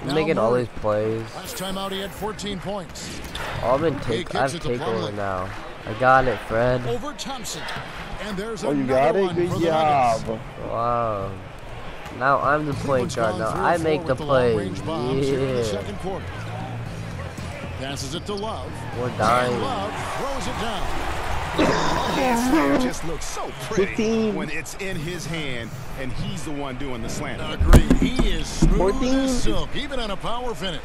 Now Making all Murray. these plays. Last time out, he had 14 points. I've kicks I've it to taken over Plumlee. now. I got it, Fred. Over Thompson. And there's Oh, you another got it? one Good for the Nuggets. job. Wow. Now I'm the point Cleveland's guard. gone Now 3 I of 4 make the with plays. long-range bombs here in the Yeah. second quarter. Passes it to Love. We're And dying. Love throws it down. Hand slam just looks so pretty 15. when it's in his hand and he's the one doing the slam. Agreed. He is smooth 14. as silk, even on a power finish.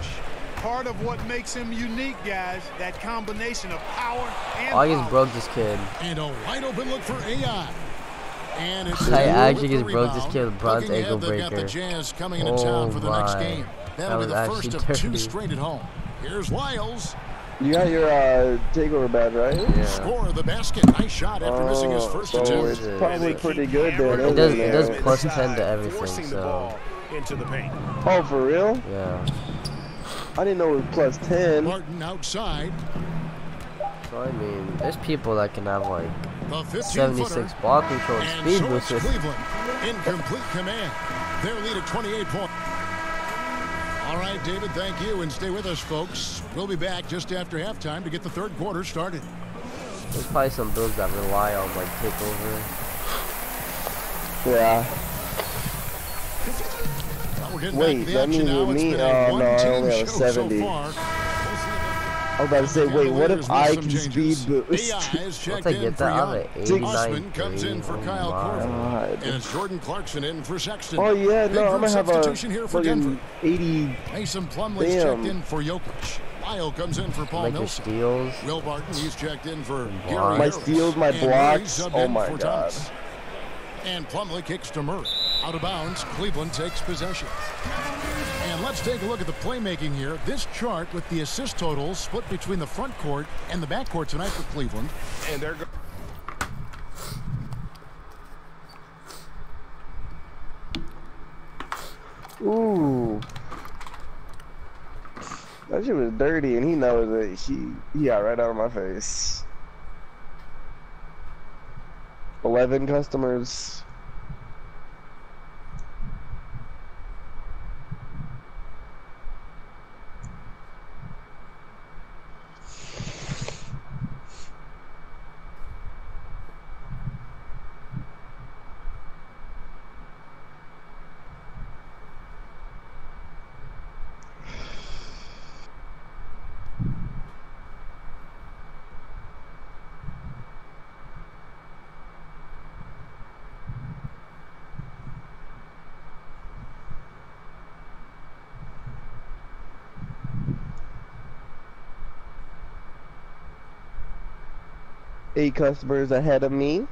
Part of what makes him unique, guys, that combination of power and I just power. broke this kid. And a wide open look for AI. And it's I Zulu actually with just the broke this rebound. kid with bronze Looking ankle ahead, they've got the breaker. Jazz coming into town for the next my. game. That'll That be was the first actually of 2 dirty. straight at home. Here's Wiles. You got your takeover badge, right? Yeah. Score of the basket. Nice shot after missing his first so attempt. it's probably pretty good then. It does- isn't it does it? plus 10 to everything, Forcing the so- ball into the paint. Oh, for real? Yeah. I didn't know it was plus 10. Martin outside. So I mean, there's people that can have like The 76 15-footer. ball control and And speed so it's boosters. Cleveland in complete command. Their lead at 28 points. All right, David, thank you. And stay with us, folks. We'll be back just after halftime to get the third quarter started. There's probably some builds that rely on like takeover. Yeah. Well, we're getting Wait, back to the that action means now. with It's me, been oh, a no, I one-team only have a show 70. so far. I was about to say, wait, what if I can Changes. speed boost? AI is checked Once I in get for that, I'm Young. at 89. Usman comes in for Kyle Korver. God. And it's Jordan Clarkson in for Sexton. Oh yeah, Big no, I'm group gonna have a substitution here for Denver. fucking 80. Mason Plumlee's Damn. checked in for Jokic. Lyle comes in for Paul Like your Millsap. steals. Will Barton, he's checked in for blocks. Gary My Harris. steals, my And Murray blocks. subbed Oh in my for God. Thomas. And Plumlee kicks to Murray. Out of bounds, Cleveland takes possession. And let's take a look at the playmaking here. This chart with the assist totals split between the front court and the back court tonight for Cleveland. And they're Ooh. That shit was dirty, and he knows it. He got right out of my face. 11 customers. Eight customers ahead of me.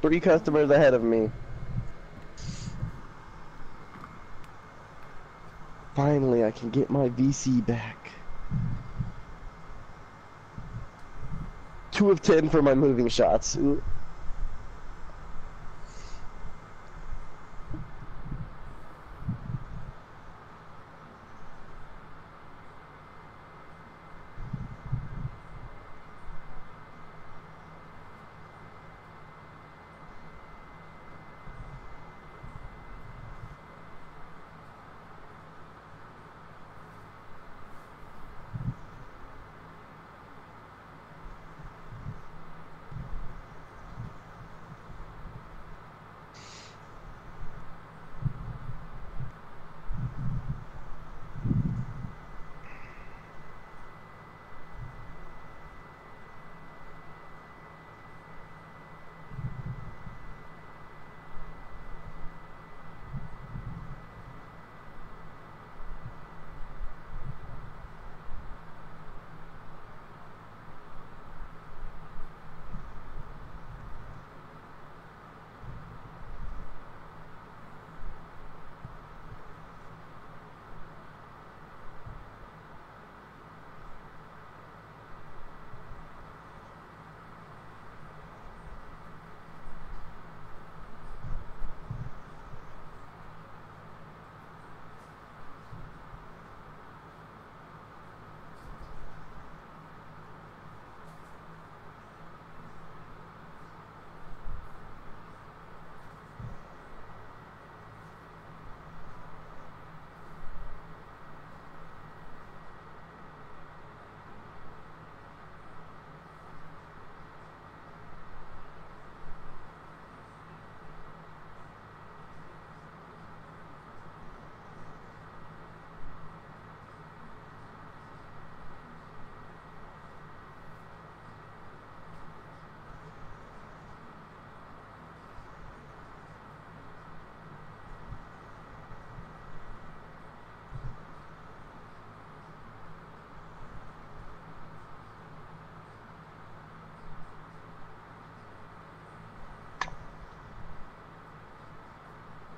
Three customers ahead of me. Finally, I can get my VC back. 2 of 10 for my moving shots. Ooh.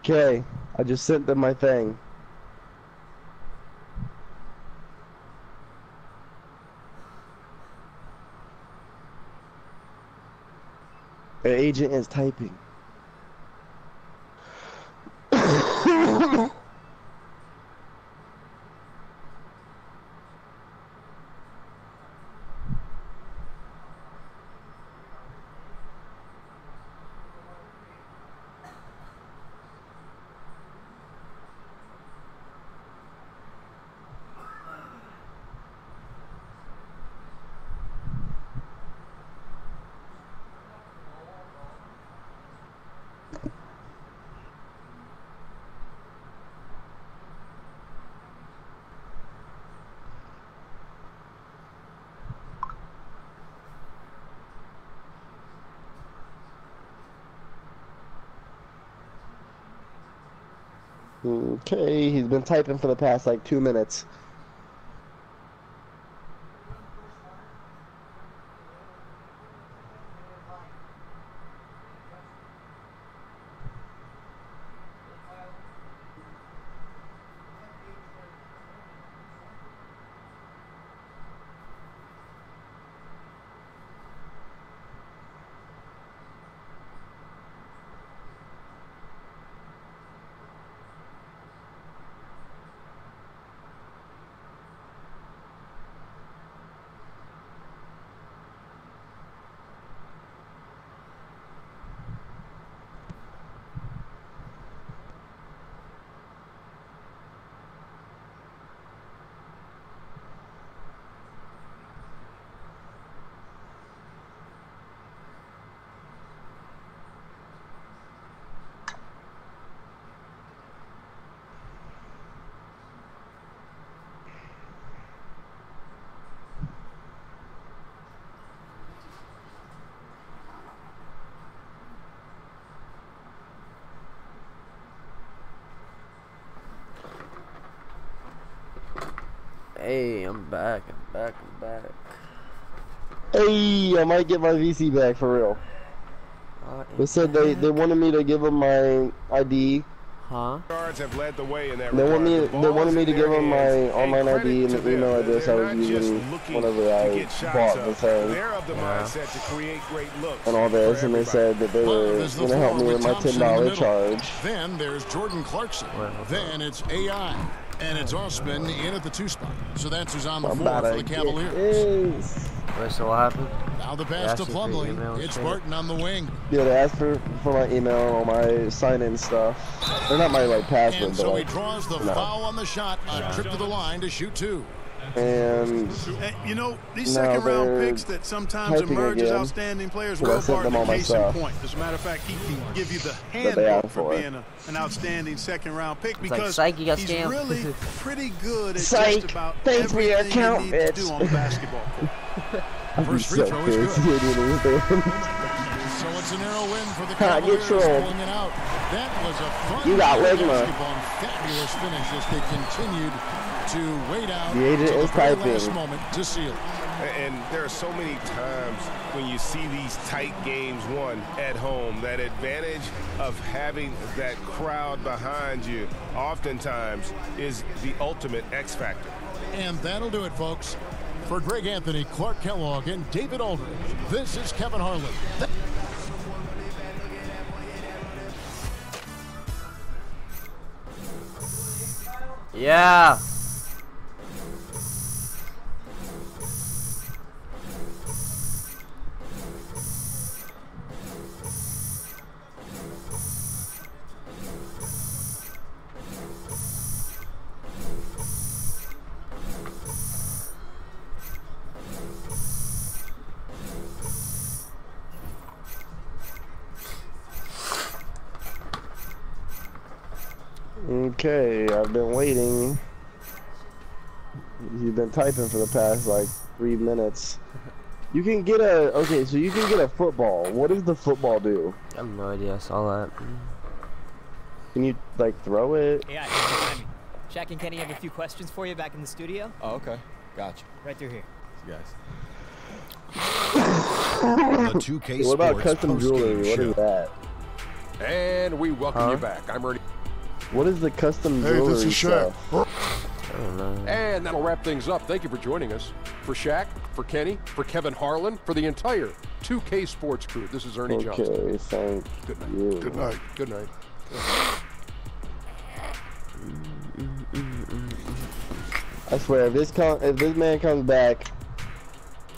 Okay, I just sent them my thing. The agent is typing. Okay, he's been typing for the past like 2 minutes. Hey, I'm back. I'm back. Hey, I might get my VC back for real. They said they wanted me to give them my ID. Huh? Guards have led the way in that They regard. wanted me to give them my online Hey, ID and credit to the email them. address I They're was not using just looking whenever to I get shots bought up. the thing They're of the mindset to create great looks and all this, for and they everybody. said that they were Love is the going to help four me with my Thompson in the $10 middle. charge. Then there's Jordan Clarkson. Then it's AI. And it's Osman in at the 2 spot. So that's who's on the floor for the Cavaliers. Wait, so what happened? Now the pass to Plumlee. It's Barton on the wing. Yeah, they asked for my email and all my sign-in stuff. They're not my like password, And so but he like, draws the foul on the shot. A trip to the line to shoot 2. And you know, these now second-round they're picks that sometimes typing emerge as again, outstanding players, because I Will sent Barton, them all a my case in stuff point. As a matter of fact, he can give you the that they handbook asked for for. being an outstanding second-round pick It's like, because psych, you got he's scammed. really pretty good at Psych, just about thanks for your everything account, you need to do bitch. on the basketball court. First free throw is good. So it's a narrow win for the Cavaliers, pulling it out. That was a fun basketball, fabulous finish as they continued to wait out the agent is very typing. last moment to seal. And there are so many times when you see these tight games won at home, that advantage of having that crowd behind you oftentimes is the ultimate X factor. And that'll do it, folks. For Greg Anthony, Clark Kellogg, and David Aldridge, this is Kevin Harlan. Yeah. Okay, I've been waiting. You've been typing for the past like 3 minutes. You can get a so you can get a football. What does the football do? I have no idea. I saw that. Can you like throw it? Yeah, Shaq and Kenny have a few questions for you back in the studio. Oh, okay. Gotcha. Right through here. You guys. The 2K What about Sports custom jewelry? postgame What is show. that? And we welcome you back. I'm Ernie. What is the custom Hey, jewelry this is Shaq. stuff? I don't know. And that'll wrap things up. Thank you for joining us. For Shaq, for Kenny, for Kevin Harlan, for the entire 2K Sports crew. This is Ernie Johnson. Okay, thank Good night. you. Good night. Good night. I swear, if this man comes back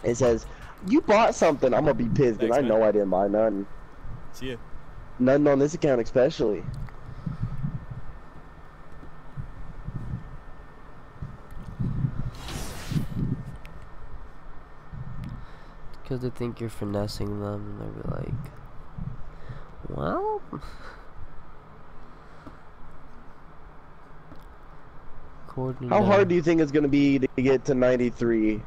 and says, "You bought something," I'm gonna be pissed because I know I didn't buy nothing. See ya. Nothing on this account, especially. Because they think you're finessing them, and they'll be like, well. How hard do you think it's gonna be to get to 93?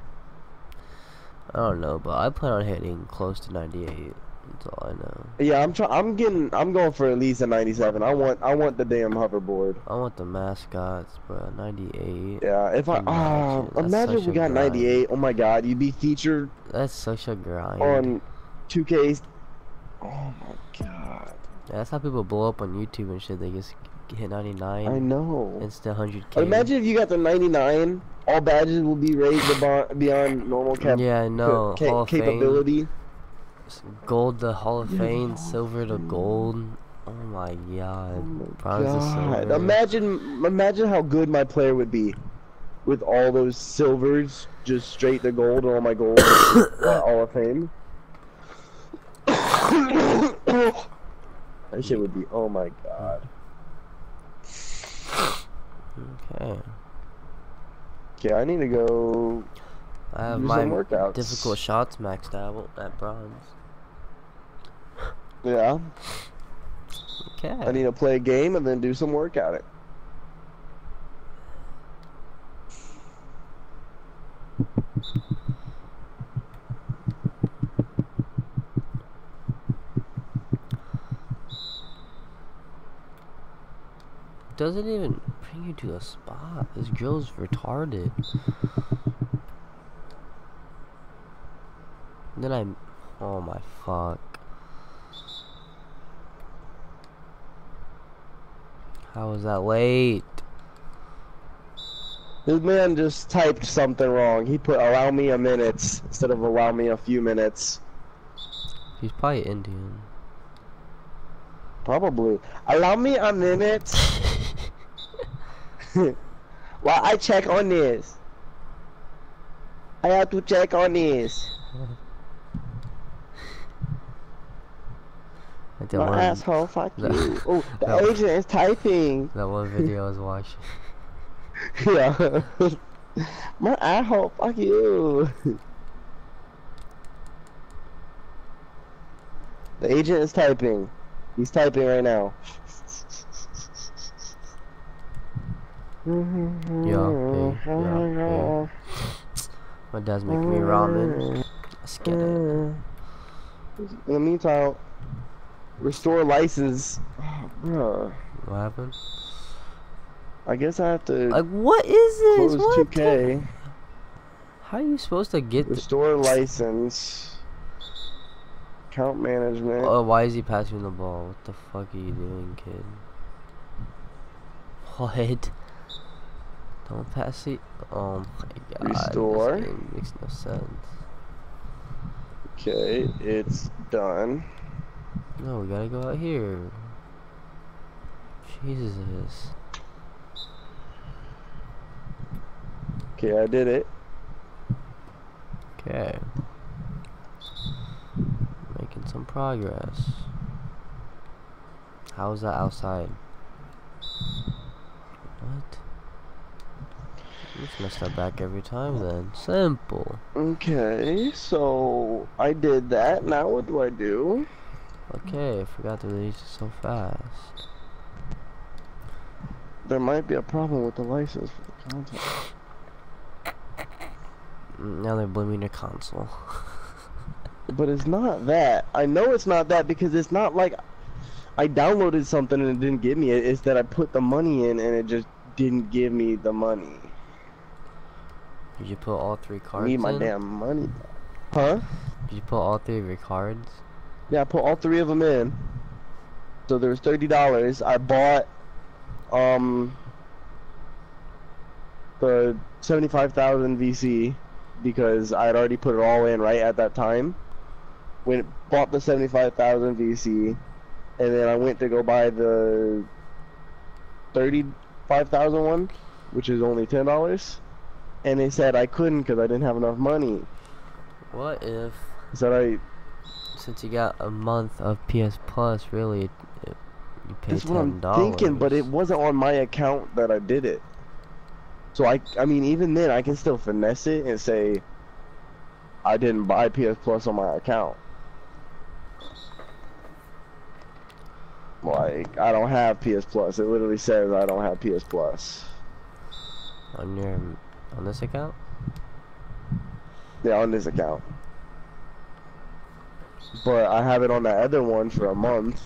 I don't know, but I plan on hitting close to 98. That's all I know. Yeah, I'm going for at least a 97. I want the damn hoverboard. I want the mascots, bro. 98. Yeah, if imagine we got 98. Oh my God, you'd be featured. That's such a grind. On 2K. Oh my God. Yeah, that's how people blow up on YouTube and shit. They just hit 99. I know. Insta 100K. But imagine if you got the 99. All badges will be raised beyond normal yeah, I know. Hall of capability. Fame. Gold to Hall of Fame, silver to gold. Oh my God. Bronze to silver. Imagine how good my player would be with all those silvers just straight to gold and all my gold Hall of Fame. That shit would be, oh my God. Okay. Okay, I need to go. I have do my some workouts. difficult shots maxed out at bronze. Yeah. Okay. I need to play a game and then do some work at it. Doesn't even bring you to a spot. This girl's retarded. Then oh my fuck. How was that late? This man just typed something wrong. He put allow me a minute instead of allow me a few minutes. He's probably Indian. Probably. Allow me a minute. While I check on this. I have to check on this. My asshole, fuck you. Oh, the agent is typing. That one video I was watching. Yeah. My asshole, fuck you. The agent is typing. He's typing right now. Yeah. My dad's making me ramen. Let's get it. In the meantime, restore license. Oh, bro. What happened? I guess I have to. Like, what is this? Close What 2K. How are you supposed to get restore license? Account management. Oh, why is he passing the ball? What the fuck are you doing, kid? What? Don't pass it. Oh my God. Restore. This game makes no sense. Okay, it's done. No, we gotta go out here. Jesus. Okay, I did it. Okay. Making some progress. How is that outside? What? Let's mess that back every time then. Simple. Okay, so I did that. Now what do I do? Okay, I forgot to release it so fast. There might be a problem with the license for the content. Now they're blaming the console. But it's not that. I know it's not that because it's not like I downloaded something and it didn't give me it. It's that I put the money in and it just didn't give me the money. Did you put all 3 cards Need my in? damn money. Huh? Did you put all 3 of your cards? Yeah, I put all 3 of them in. So there was $30. I bought the 75,000 VC because I had already put it all in right at that time. Bought the 75,000 VC, and then I went to go buy the 35,000 one, which is only $10, and they said I couldn't because I didn't have enough money. What if? So since you got a month of PS Plus, really, you pay $10. That's what I'm thinking, but it wasn't on my account that I did it. So I mean, even then, I can still finesse it and say I didn't buy PS Plus on my account. Like, I don't have PS Plus. It literally says I don't have PS Plus. On this account? Yeah, on this account. But I have it on the other one for a month.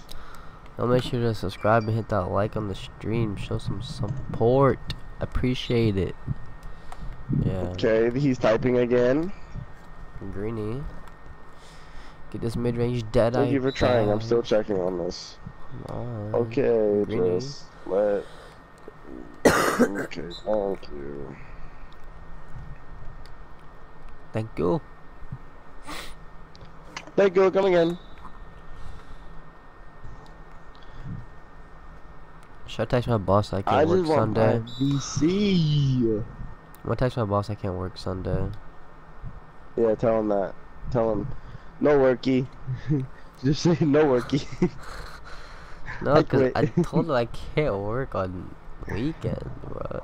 I'll make sure to subscribe and hit that like on the stream. Show some support. Appreciate it. Yeah. Okay, he's typing again. Greeny. Get this mid-range dead eye. Thank you for trying. I'm still checking on this. Come on. Okay, Greeny. just let. Okay, thank you. Thank you. Thank you. Come again. Should I text my boss I can't work Sunday? VC. I'm gonna text my boss I can't work Sunday. Yeah, tell him that. Tell him, no worky. Just say no worky. No, because I told him I can't work on weekends, bro.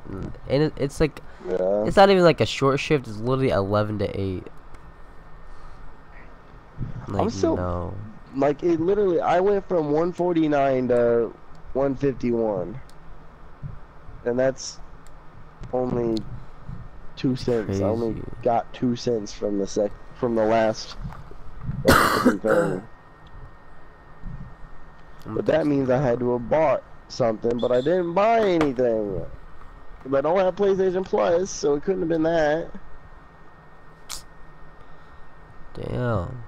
And it's like, yeah. It's not even like a short shift. It's literally 11 to 8. Like, I'm still, no. like, it literally, I went from 149 to 151. And that's only 2 cents. Crazy. I only got 2 cents from the last thing. But that means I had to have bought something, but I didn't buy anything. But I don't have PlayStation Plus, so it couldn't have been that. Damn.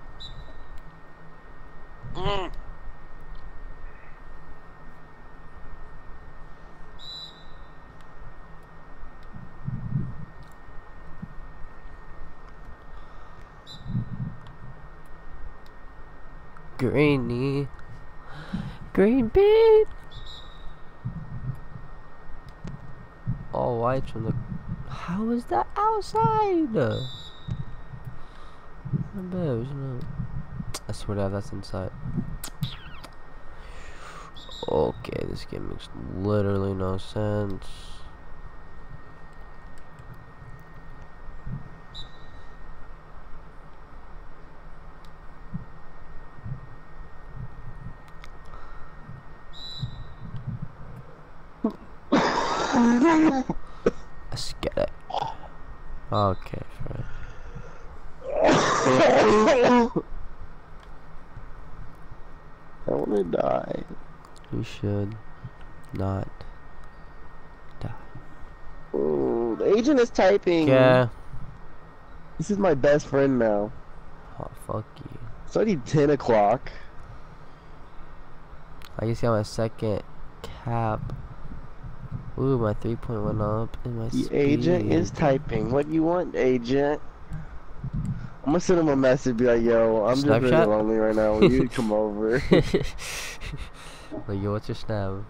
Greeny. Green bean. All white from the. How is that outside? I bet it was not. I swear to God, that's inside. Okay, this game makes literally no sense. Let's get it. Okay, fine. I wanna die. You should not die. Ooh, the agent is typing. Yeah. This is my best friend now. Oh, fuck you. It's already 10 o'clock. I can see on my second cap. Ooh, my 3-point went up and my The speed. agent is typing. What do you want, agent? I'm gonna send him a message, be like, yo, I'm just really Snapchat? lonely right now. Will you come over? Like, yo, what's your snap?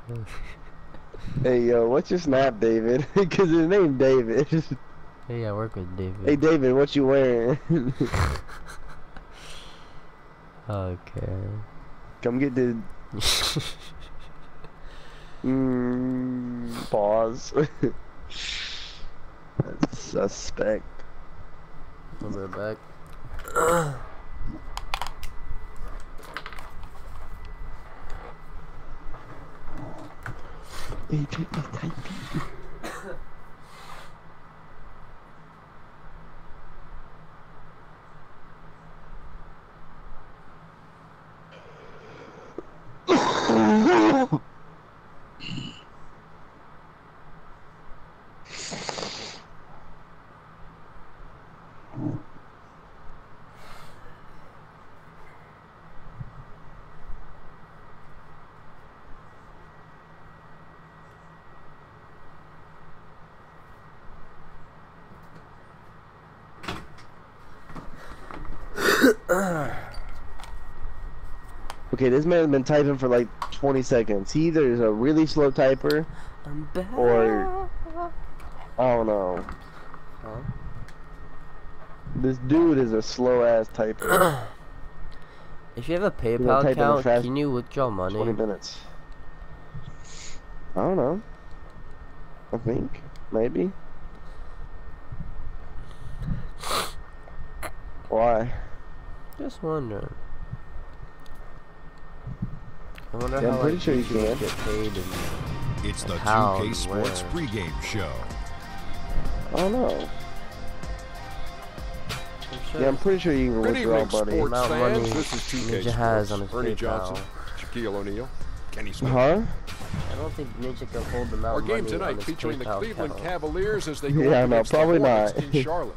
Hey, yo, what's your snap, David? Because his name's David. Hey, I work with David. Hey, David, what you wearing? Okay. Come get the... pause. That's suspect. I'll be right back. Agent is typing. Okay, this man's been typing for like 20 seconds. He either is a really slow typer, or I don't know. Huh? This dude is a slow ass typer. If you have a PayPal account, can you withdraw money? 20 minutes. I don't know. I think maybe. Why? Just wondering. I wonder Yeah, how I'm pretty sure you can get paid. It's the 2K Sports pregame show. I don't know. Yeah, I'm pretty sure you can withdraw money. Sports fans, this is 2K Ninja has on his Ernie PayPal. Johnson, Shaquille O'Neal, Kenny Smith. Huh? I don't think Ninja can hold them out. Our game money tonight on his featuring the PayPal Cleveland account. Cavaliers as they go Yeah, no, against the probably Hornets not. in Charlotte.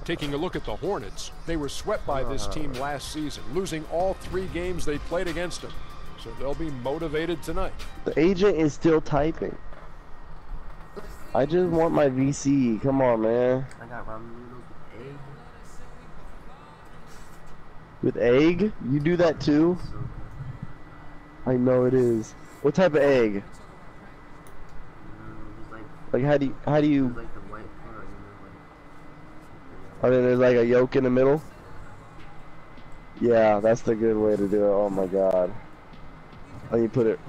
Taking a look at the Hornets, they were swept by this team last season, losing all 3 games they played against them. So they'll be motivated tonight. The agent is still typing. I just want my VC. Come on, man. I got ramen noodles with egg. With egg? You do that too? I know it is. What type of egg? Like how do you? Like the white part, Oh, then there's like a yolk in the middle. Yeah, that's the good way to do it. Oh my god. Oh, you put it.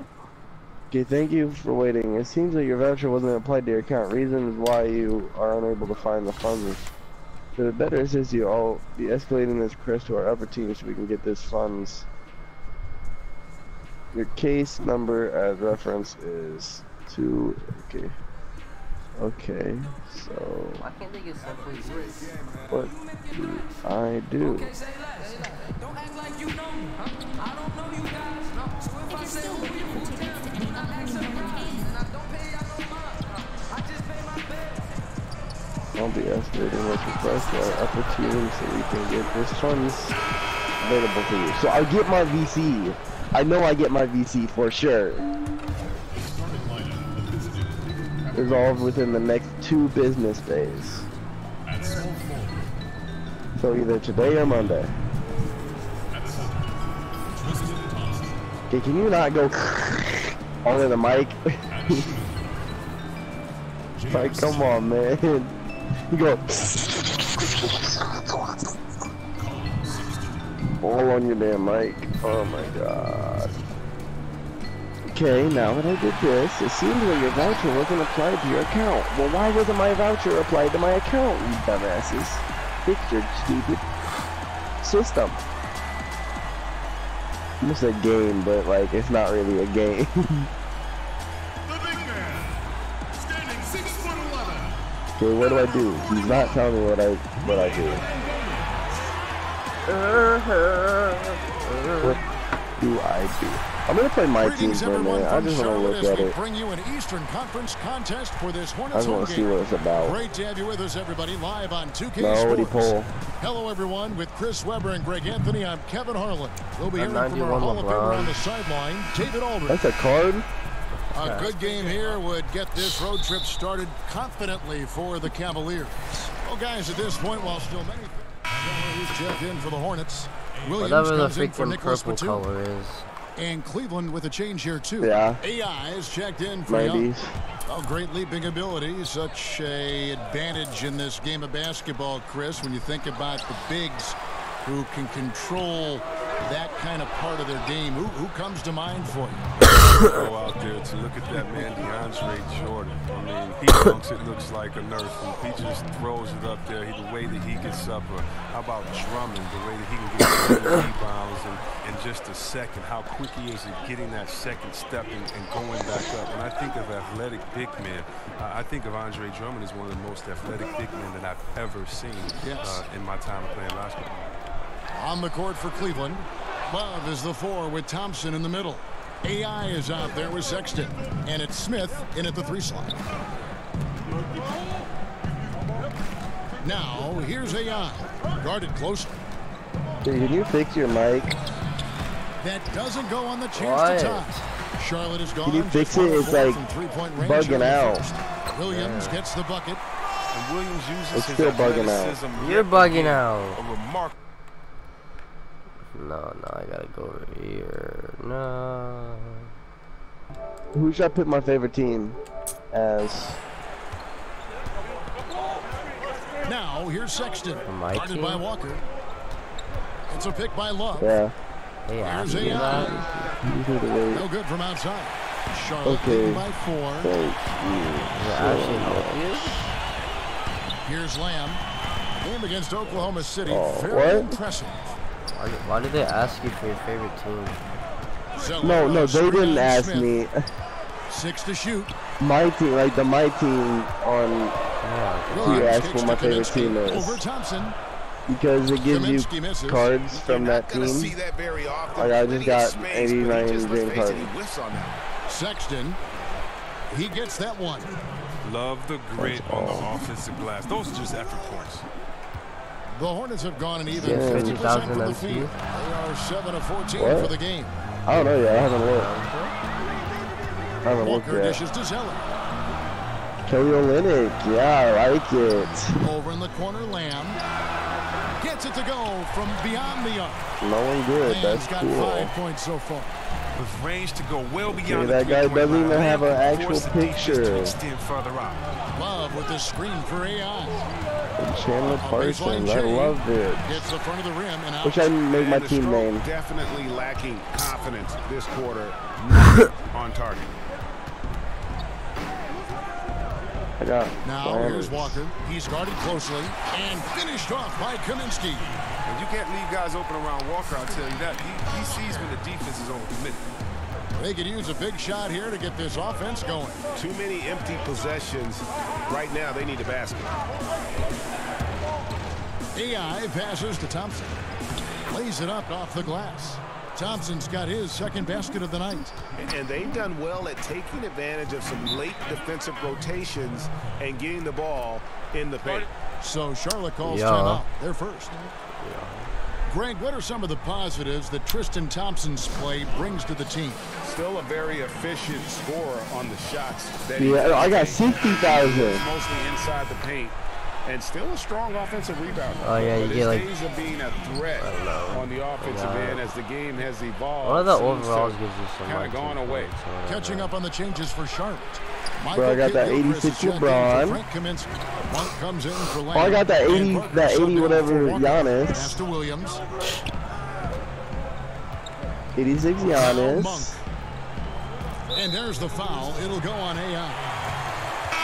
Okay, thank you for waiting. It seems like your voucher wasn't applied to your account. Reasons why you are unable to find the funds. To better assist you, I'll be escalating this request to our upper team so we can get this funds. Your case number as reference is 2. Okay. Okay, so why can't they get simply this? what do I do? Don't act like you know me. I don't know you guys. So if I say who you who do not act surprised. And I don't pay y'all no mind. I just pay my bill. I'll be escalating this request to our upper team so we can get this funds available to you. So I'll get my VC. I know I get my VC for sure. Resolved within the next 2 business days. So either today or Monday. Okay, can you not go onto the mic? Like, come on, man. You go all on your damn mic. Oh my god. Okay, now that I did this, it seems like your voucher wasn't applied to your account. Well, why wasn't my voucher applied to my account, you dumbasses? Fix your stupid system. It's a game, but like, it's not really a game. The big man, standing 6'11". Okay, what do I do? He's not telling me what I do. What do I do? I'm gonna play my team for a minute. I just want to look at it. Bring you an Eastern Conference contest for this I Hornets just want to see what it's about. Great to have you with us, everybody, live on 2K Nobody Sports. pull. Hello, everyone. With Chris Webber and Greg Anthony, I'm Kevin Harlan. We'll be hearing from our 91 Hall of Famer LeBron. on the sideline, David Aldridge. That's a card? A good game here would get this road trip started confidently for the Cavaliers. Well, guys, at this point, while still many who's checked in for the Hornets, Williams Whatever the comes in for freaking Nicholas purple Batum. color is. And Cleveland with a change here, too. Yeah. AI is checked in for Young. 90s. Well, great leaping ability. Such a advantage in this game of basketball, Chris, when you think about the bigs who can control that kind of part of their game. Who comes to mind for you? Go out there to look at that man, DeAndre Jordan. I mean, he dunks it looks like a nerf hoop. He just throws it up there. The way that he gets up, or how about Drummond, the way that he can get 20 rebounds in just a second, how quick he is at getting that second step and going back up. When I think of athletic big men, I think of Andre Drummond as one of the most athletic big men that I've ever seen in my time of playing basketball. On the court for Cleveland, Love is the 4 with Thompson in the middle. AI is out there with Sexton, and it's Smith in at the 3 slot. Now, here's AI, guarded closely. Dude, can you fix your mic? That doesn't go on the chance to tie. Charlotte is gone. Can you fix it? It's like bugging out. Williams gets the bucket. And Williams uses it's his still bugging athleticism. out. You're bugging out. A remarkable. No, I gotta go over here. No. Who should I pick my favorite team as? Now, here's Sexton. Guarded by Walker. It's a pick by Love. Yeah. Here's AI. No good from outside. Charlotte by 4. Here's Lamb. Game against Oklahoma City. Very impressive. Why did they ask you for your favorite team? No, they didn't ask me. 6 to shoot. My team, like my team on. He asked what my favorite team is. Over Thompson. Because it gives you cards from that team. Like I just got 89 green cards. Sexton. He gets that one. Love the grit on the offensive glass. Those are just effort points. The Hornets have gone an even 50% from the field. They are 7 of 14 for the game. I don't know yet. I haven't looked Walker yet. dishes to Zeller. Kelly Olynyk. Yeah, I like it. Over in the corner, Lamb. Gets it to go from beyond the arc. No one good. That's got cool. 5 points so far. With range to go well beyond that guy doesn't even have an actual picture. Love with the screen for AI. Chandler Parsons, I love it. Gets the front of the rim and out. Wish I made my team name. Definitely lacking confidence this quarter. On target. Now here's Walker. He's guarded closely and finished off by Kaminsky. And you can't leave guys open around Walker, I'll tell you that. He sees when the defense is overcommitted. They could use a big shot here to get this offense going. Too many empty possessions. Right now, they need a basket. AI passes to Thompson. Lays it up off the glass. Thompson's got his second basket of the night. And they've done well at taking advantage of some late defensive rotations and getting the ball in the paint. So Charlotte calls timeout. They're first. Greg, what are some of the positives that Tristan Thompson's play brings to the team? Still a very efficient scorer on the shots. That I got 60,000. Mostly inside the paint. And still a strong offensive rebounder. Oh yeah, you get like days of being a threat on the offensive end as the game has evolved. One of the overalls gives you some kind of gone away. Catching up on the changes for Charlotte. Bro, I got that 86 LeBron. Monk comes in for Lamb. Oh, I got that 80 whatever Giannis. Pass to Williams. 86 Giannis. And there's the foul. It'll go on AI.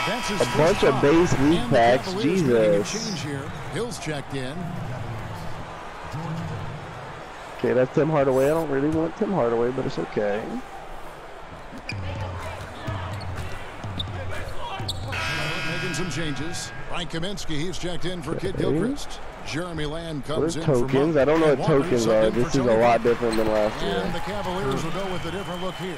That's his a bunch of base league packs, Jesus. Change here. Hill's checked in. Okay, that's Tim Hardaway. I don't really want Tim Hardaway, but it's okay. Making some changes. Ryan Kaminsky, he's checked in for Kid Gilchrist. Jeremy Lamb comes in tokens? for Monk. I don't know what tokens are. This is a lot different than last year. And the Cavaliers will go with a different look here.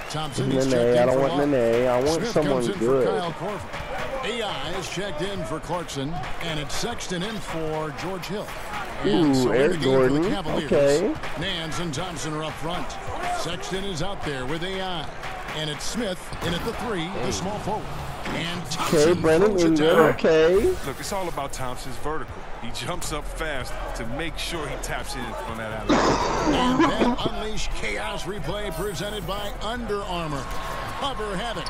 Thompson Nene, I don't want Nene. I want Smith someone good. Kyle Korver. AI is checked in for Clarkson, and it's Sexton in for George Hill. And Ooh, Eric Gordon. Okay. Nance and Thompson are up front. Sexton is out there with AI, and it's Smith in at the 3, the small forward. And Thompson Brandon Ingram. Okay. Look, it's all about Thompson's vertical. He jumps up fast to make sure he taps in from that alley. And then Unleash Chaos replay presented by Under Armour. Cover Havoc.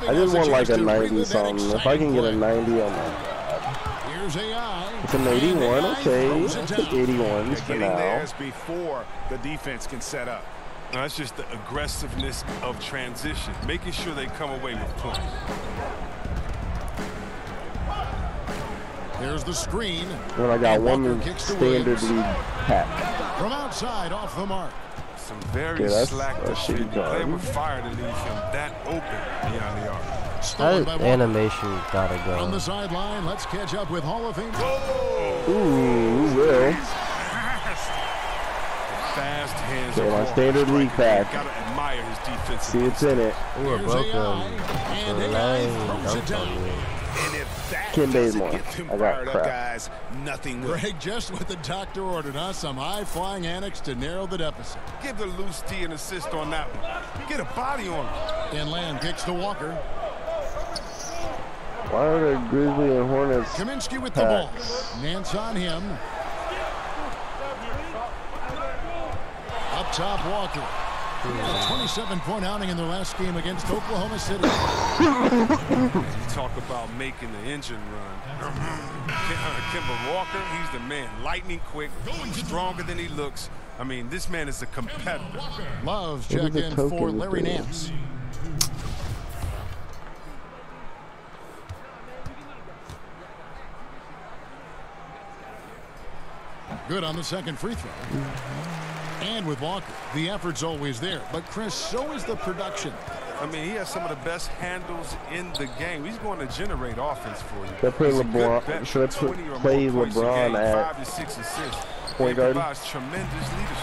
I just want like a 90 something. If I can get a 90, oh my god. Here's AI. It's an 81, okay. I'll take 81s for now. Theirs before the defense can set up. No, that's just the aggressiveness of transition, making sure they come away with points. There's the screen. Well, I got one standard league pack. From outside, off the mark. Some very slack defense. They were fired to leave him that open beyond the arc. That animation gotta go. On the sideline, let's catch up with Hall of Fame. Ooh, will. Fast hands. Okay, my standard league pack. Gotta admire his defense. See what's in it. Ooh, a broken. And if that Ken doesn't Bazemore. get them I got fired up, crap. guys, nothing will. Greg, just what the doctor ordered us, some high-flying annex to narrow the deficit. Give the loose T an assist on that one. Get a body on him. And Lamb kicks to Walker. Why are the Grizzly and Hornets Kaminsky with the ball. Nance on him. top Walker. He had a 27-point outing in their last game against Oklahoma City. You talk about making the engine run. Kemba Walker, he's the man. Lightning quick, stronger than he looks. I mean, this man is a competitor. Love's check in for Larry Nance. Good on the second free throw. And with Walker, the effort's always there. But, Chris, so is the production. I mean, he has some of the best handles in the game. He's going to generate offense for you. Should I play LeBron? Should I play LeBron at 5 to 6 assists. point guard? Provides tremendous leadership.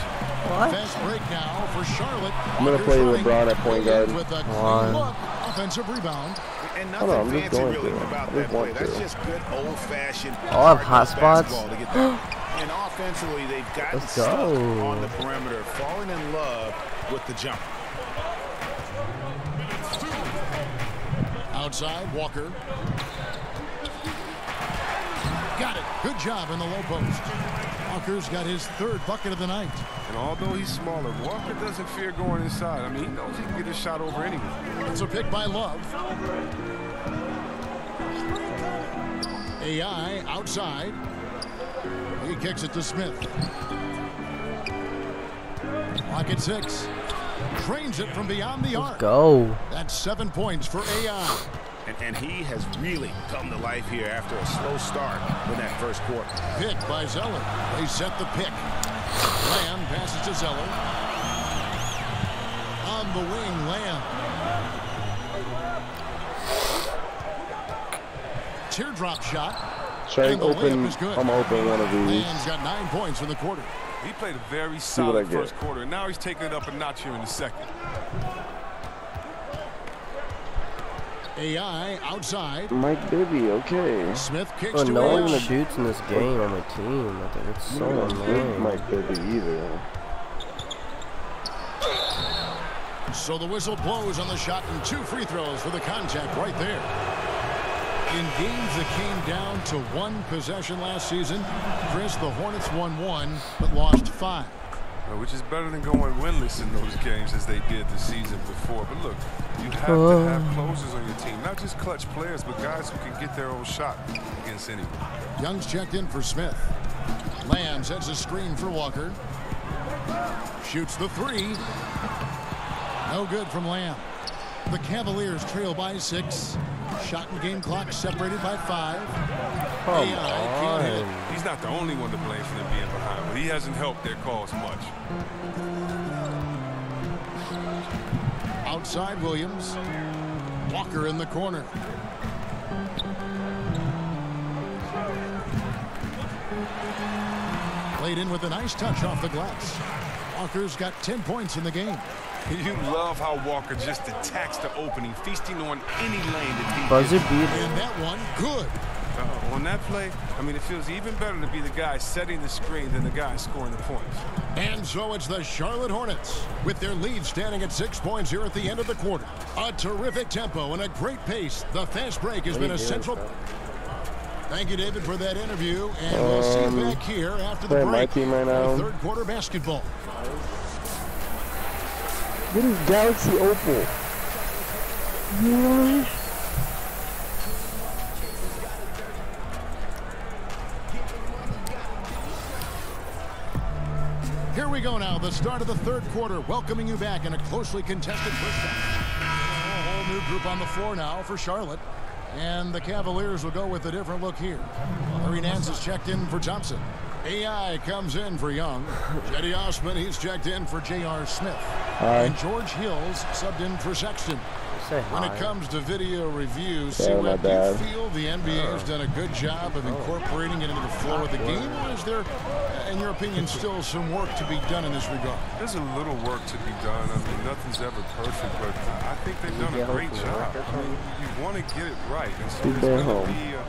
Fast break now for Charlotte. I'm going to play LeBron at point guard. With a clean look, offensive rebound. And nothing fancy really about that play. That's just good old-fashioned. All have hot spots. And offensively, they've gotten stuck on the perimeter, falling in love with the jump. Outside, Walker. Got it. Good job in the low post. Walker's got his third bucket of the night. And although he's smaller, Walker doesn't fear going inside. I mean, he knows he can get his shot over anyway. It's a pick by Love. AI outside. He kicks it to Smith. Clock at 6. Trains it from beyond the arc. Go. That's 7 points for AI. And he has really come to life here after a slow start in that first quarter. Pick by Zeller. They set the pick. Lamb passes to Zeller. On the wing, Lamb. Teardrop shot. I'm open one of these. Lamb's got 9 points in the quarter. He played a very solid first quarter, and now he's taking it up a notch here in the second. AI outside. Mike Bibby, okay. Smith kicks to no one shoots in this game on my team. I think it's so annoying. Mike Bibby either. So the whistle blows on the shot and 2 free throws for the contact right there. In games that came down to 1 possession last season, Chris, the Hornets won 1 but lost 5. Which is better than going winless in those games as they did the season before. But look, you have to have closers on your team, not just clutch players, but guys who can get their own shot against anyone. Young's checked in for Smith. Lamb sets a screen for Walker. Shoots the 3. No good from Lamb. The Cavaliers trail by 6. Shot and game clock separated by 5. Can't hit it. He's not the only one to blame for them being behind, but he hasn't helped their cause much. Outside Williams. Walker in the corner. Played in with a nice touch off the glass. Walker's got 10 points in the game. You love how Walker just attacks the opening, feasting on any lane that he Buzzer gets. beater. And that one, good. On that play, I mean, it feels even better to be the guy setting the screen than the guy scoring the points. And so it's the Charlotte Hornets with their lead standing at 6 points here at the end of the quarter. A terrific tempo and a great pace. The fast break has been a central. Thank you, David, for that interview. And we'll see you back here after the break. My team right now. Third quarter basketball. What is Galaxy Opal? Here we go now, the start of the third quarter, welcoming you back in a closely contested first half. A whole new group on the floor now for Charlotte. And the Cavaliers will go with a different look here. Larry Nance is checked in for Thompson. AI comes in for Young. Jetty Osman, he's checked in for J.R. Smith. And George Hills subbed in for Sexton. When it comes to video reviews, do you feel the NBA has done a good job of incorporating it into the flow of the game? Or is there, in your opinion, still some work to be done in this regard? There's a little work to be done. I mean, nothing's ever perfect, but I think they've done a great job. I mean, you want to get it right. And so there's going to be a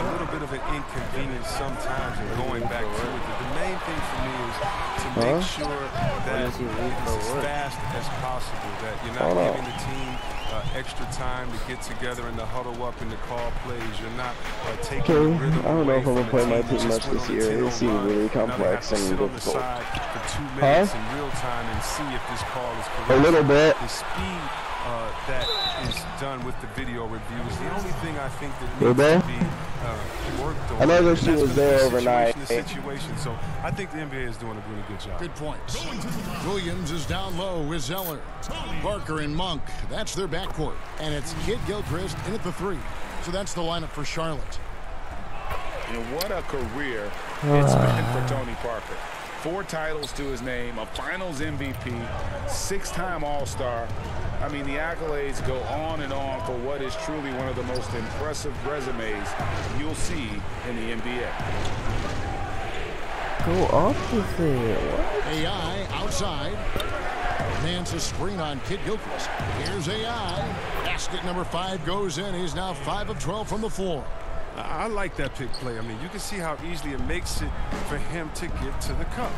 a little bit of an inconvenience sometimes in going back to it. The main thing for me is to make sure that it's as fast as possible, that you're not giving the team extra time to get together and to huddle up and to call plays. You're not taking the rhythm I don't know away if I'm going to play my team much this year. It seems really complex and difficult. For 2 minutes in real time and see if this call is correct. A little bit. The speed that is done with the video review is the only thing I think that needs to be worked on. I know that she was there overnight. Situation. So I think the NBA is doing a really good job. Good point. Williams is down low with Zeller. Parker and Monk, that's their backcourt. And it's Kid Gilchrist in at the 3. So that's the lineup for Charlotte. And what a career it's been for Tony Parker. 4 titles to his name, a Finals MVP, 6-time All-Star. I mean, the accolades go on and on for what is truly one of the most impressive resumes you'll see in the NBA. Go off with it. What? AI outside. Demands a screen on Kid Gilchrist. Here's AI. Basket number 5 goes in. He's now 5 of 12 from the floor. I like that pick play. I mean, you can see how easily it makes it for him to get to the cup.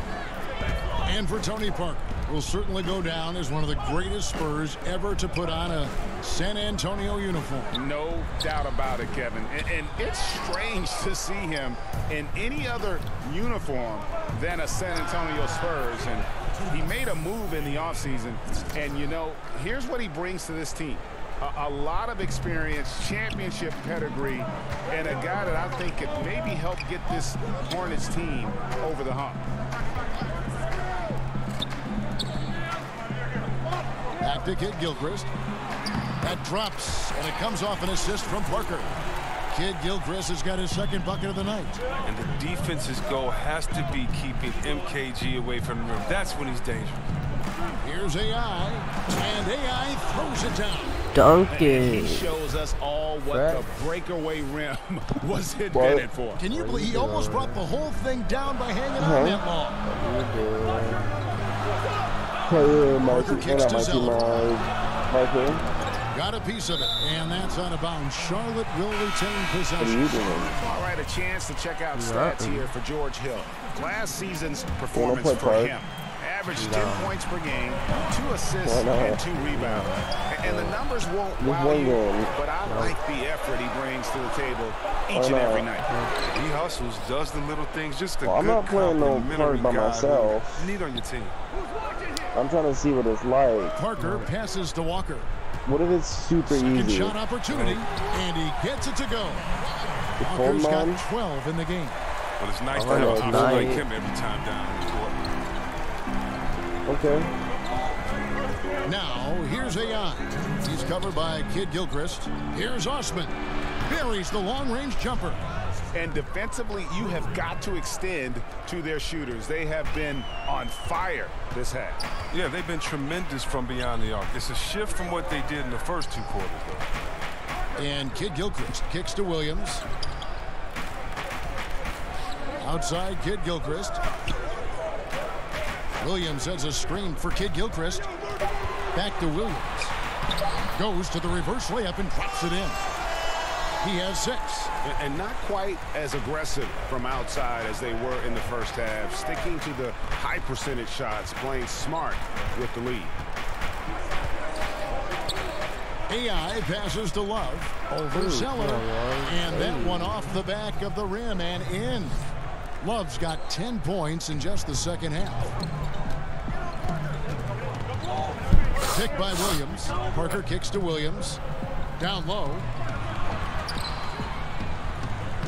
And for Tony Parker, will certainly go down as one of the greatest Spurs ever to put on a San Antonio uniform. No doubt about it, Kevin. And it's strange to see him in any other uniform than a San Antonio Spurs. And he made a move in the offseason. And, you know, here's what he brings to this team. A lot of experience, championship pedigree, and a guy that I think could maybe help get this Hornets team over the hump. Back to Kid Gilchrist. That drops, and it comes off an assist from Parker. Kid Gilchrist has got his 2nd bucket of the night. And the defense's goal has to be keeping MKG away from the rim. That's when he's dangerous. Here's AI, and AI throws it down. Dunk it. He shows us all what the breakaway rim was invented for. Can you believe he almost brought the whole thing down by hanging on that long? Parker kicks to Zeller. Got a piece of it, and that's out of bounds. Charlotte will retain possession. All right, a chance to check out stats here for George Hill. Last season's performance for him. Averaged 10 points per game, 2 assists, and 2 rebounds. And the numbers won't wow you, but I like the effort he brings to the table each and every night. He hustles, does the little things, just a good I'm not playing no part by myself. You need on your team. I'm trying to see what it's like. Parker passes to Walker. What if it's super Second easy? shot opportunity, and he gets it to go. Walker's got 12 in the game. But it's nice to have a guy like him every time down the court. Okay. Now, here's AI. He's covered by Kid Gilchrist. Here's Osman. Buries the long-range jumper. And defensively, you have got to extend to their shooters. They have been on fire this half. Yeah, they've been tremendous from beyond the arc. It's a shift from what they did in the first 2 quarters, though. And Kid Gilchrist kicks to Williams. Outside, Kid Gilchrist. Williams has a screen for Kid Gilchrist. Back to Williams. Goes to the reverse layup and drops it in. He has 6. And not quite as aggressive from outside as they were in the first half. Sticking to the high percentage shots, playing smart with the lead. AI passes to Love over Zeller. And that one off the back of the rim and in. Love's got 10 points in just the second half. Pick by Williams. Parker kicks to Williams. Down low.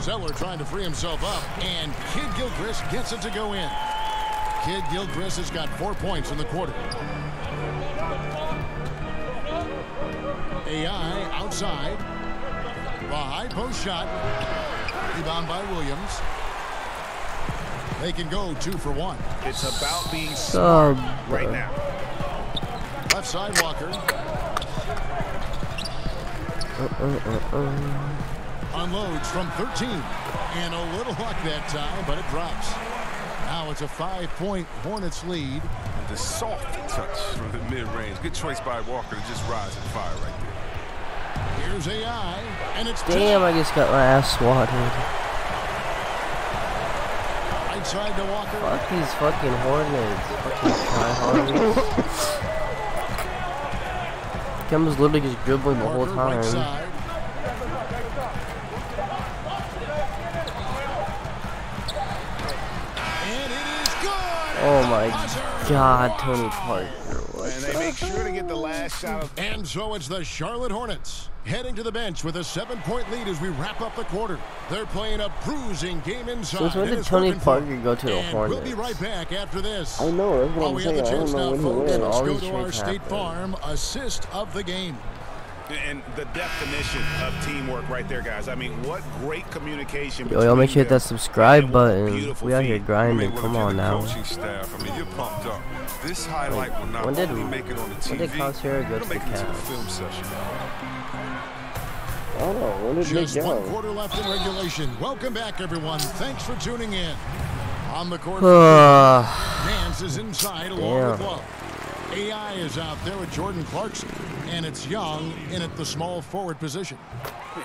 Zeller trying to free himself up, and Kid Gilchrist gets it to go in. Kid Gilchrist has got 4 points in the quarter. AI outside. The high post shot. Rebound by Williams. They can go 2 for 1. It's about being smart right now. Left side Walker. Unloads from 13. And a little luck that time, but it drops. Now it's a 5-point Hornets lead. The soft touch from the mid-range. Good choice by Walker to just rise and fire right there. Here's AI, and it's damn, I just got my ass swatted. Right side to Walker. Fuck these fucking Hornets. Fucking tryhards. Kim was literally just dribbling the whole time. Right and it is good. Oh my God, Tony Parker. And they make sure to get the last shot of. And so it's the Charlotte Hornets heading to the bench with a 7-point lead as we wrap up the quarter. They're playing a bruising game inside. Since when did Tony Parker go to the Hornets? We'll be right back after this. I know, that's what I'm saying. I don't know when he went. Let's go to our State Farm assist of the game. And the definition of teamwork right there, guys. I mean, what great communication. Yo, y'all make sure you hit that subscribe button. We out here grinding. Come on now. Staff, I mean, you're pumped up. This highlight will not only make it on the TV, when did Calciero go to the Cavs? Film session. I don't know. When did Just they go? 1 quarter left in regulation. Welcome back, everyone. Thanks for tuning in. On the court, Nance is inside along with Love. AI is out there with Jordan Clarkson, and it's Young in at the small forward position.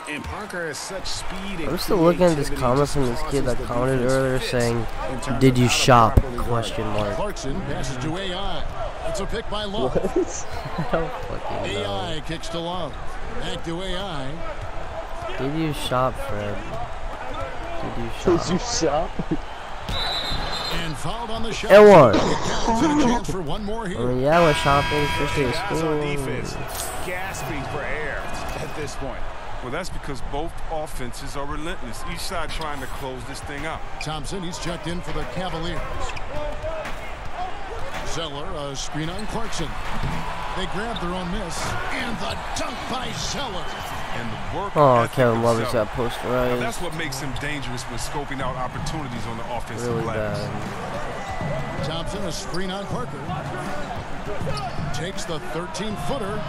And Parker has such speed. I'm still looking at this comment from this kid that commented earlier saying, "Did you shop?" Question mark. Clarkson passes to AI. It's a pick by Love. I don't fucking know. AI kicks to Love. Back to AI. Did you shop, Fred? Did you shop? Did you shop? And fouled on the shot. And one. A chance for one more here. I mean, yeah, we're shopping. First day of school. Defense gasping for air at this point. Well, that's because both offenses are relentless. Each side trying to close this thing out. Thompson, he's checked in for the Cavaliers. Zeller, a screen on Clarkson. They grab their own miss. And the dunk by Zeller. And the work Kevin Love's got post right. That's what makes him dangerous when scoping out opportunities on the offensive really glass. Bad. Thompson, a screen on Parker. Takes the 13-footer.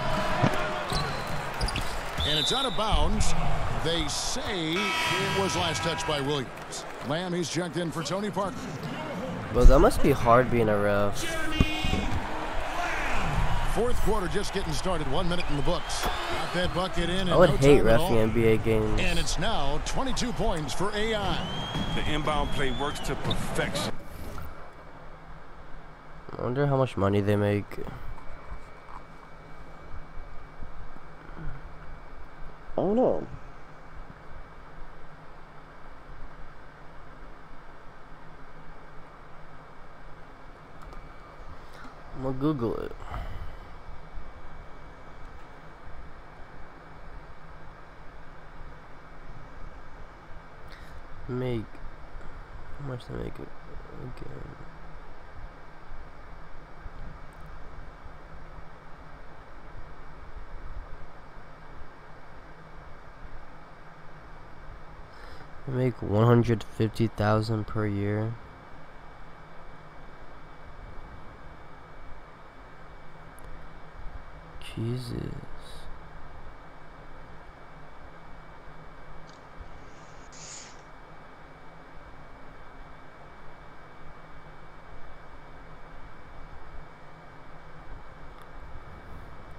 And it's out of bounds. They say it was last touched by Williams. Lamb, he's checked in for Tony Parker. Well, that must be hard being a ref. Fourth quarter just getting started. 1 minute in the books. Got that bucket in. I would hate reffing NBA games. And it's now 22 points for AI. The inbound play works to perfection. I wonder how much money they make. I don't know. I'm gonna Google it. Make how much they make it again? They make $150,000 per year. Jesus.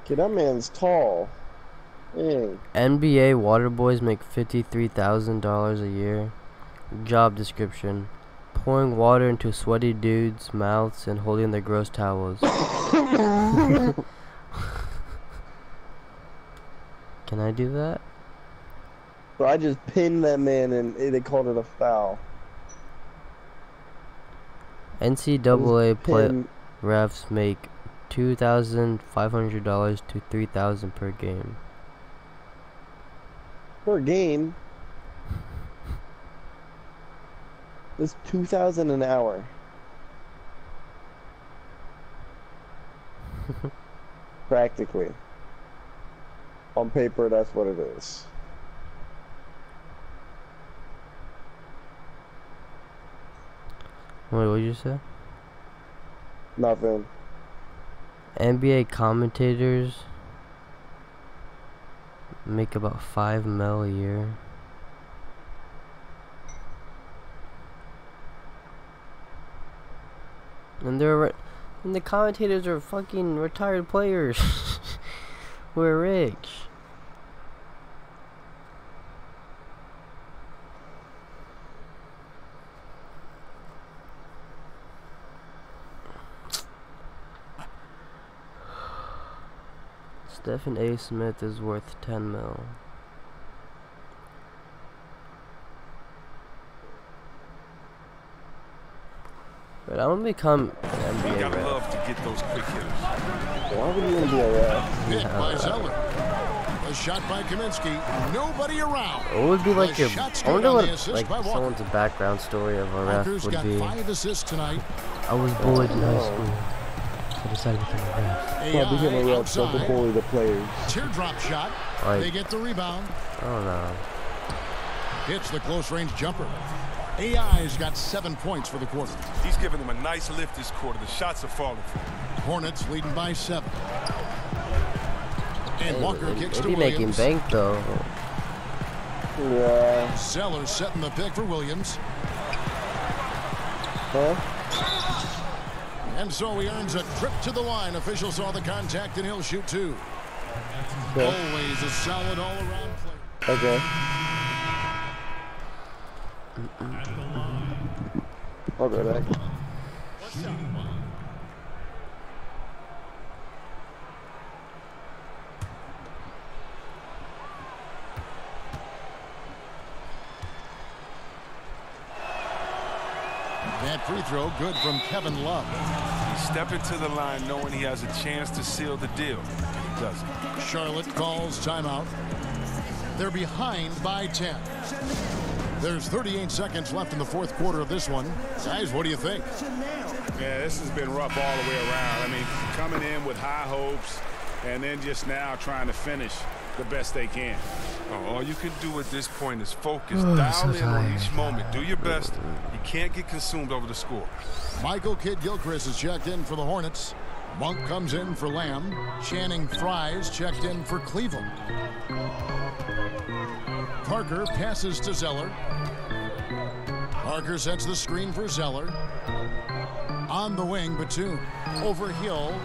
Okay, that man's tall. Dang. NBA water boys make $53,000 a year. Job description: pouring water into sweaty dudes' mouths and holding their gross towels. Can I do that? So I just pinned that man and they called it a foul. NCAA refs make $2,500 to $3,000 per game. Per game? It's $2,000 an hour. Practically. On paper, that's what it is. Wait, what did you say? Nothing. NBA commentators make about $5 million a year. And the commentators are fucking retired players who are rich. Stephen A. Smith is worth 10 mil. But I'm gonna become an NBA You gotta ref. love to get those quick hitters. Why would you want to be a ref? Hit by Zeller. A shot by Kaminsky. Nobody around. What would be like The your? shot's I good wonder on what the assist like by Walker. someone's background story of a ref Walker's would got be. 5 assists tonight. I was bullied in high school, so I decided to become a ref. Yeah, become a ref so outside. to bully the players. Teardrop shot. Like, They get the rebound. I don't know. Hits the close range jumper. AI's got 7 points for the quarter. He's giving them a nice lift this quarter. The shots are falling for him. Hornets leading by 7. And Walker kicks They to be making Williams. bank though. Yeah. Zeller setting the pick for Williams. Huh? And so he earns a trip to the line. Official saw the contact and he'll shoot 2. Okay. Always a solid all-around play. Okay. I'll go back. That free throw good from Kevin Love. He's stepping to the line knowing he has a chance to seal the deal. He doesn't. Charlotte calls timeout. They're behind by 10. There's 38 seconds left in the fourth quarter of this one. Guys, what do you think? Yeah, this has been rough all the way around. I mean, coming in with high hopes and then just now trying to finish the best they can. All you can do at this point is focus. Dial in on each moment. Do your best. You can't get consumed over the score. Michael Kidd-Gilchrist is checked in for the Hornets. Monk comes in for Lamb. Channing Frye's checked in for Cleveland. Parker passes to Zeller. Parker sets the screen for Zeller. On the wing, Batum. Over Hill.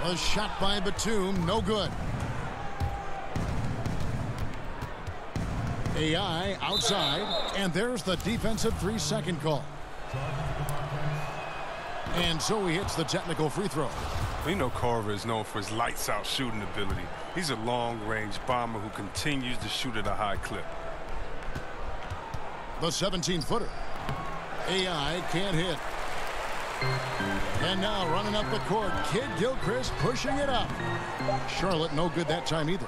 A shot by Batum, no good. AI outside, and there's the defensive 3-second call. And so he hits the technical free throw. You know Carver is known for his lights-out shooting ability. He's a long-range bomber who continues to shoot at a high clip. The 17-footer. AI can't hit. And now running up the court, Kidd-Gilchrist pushing it up. Charlotte no good that time either.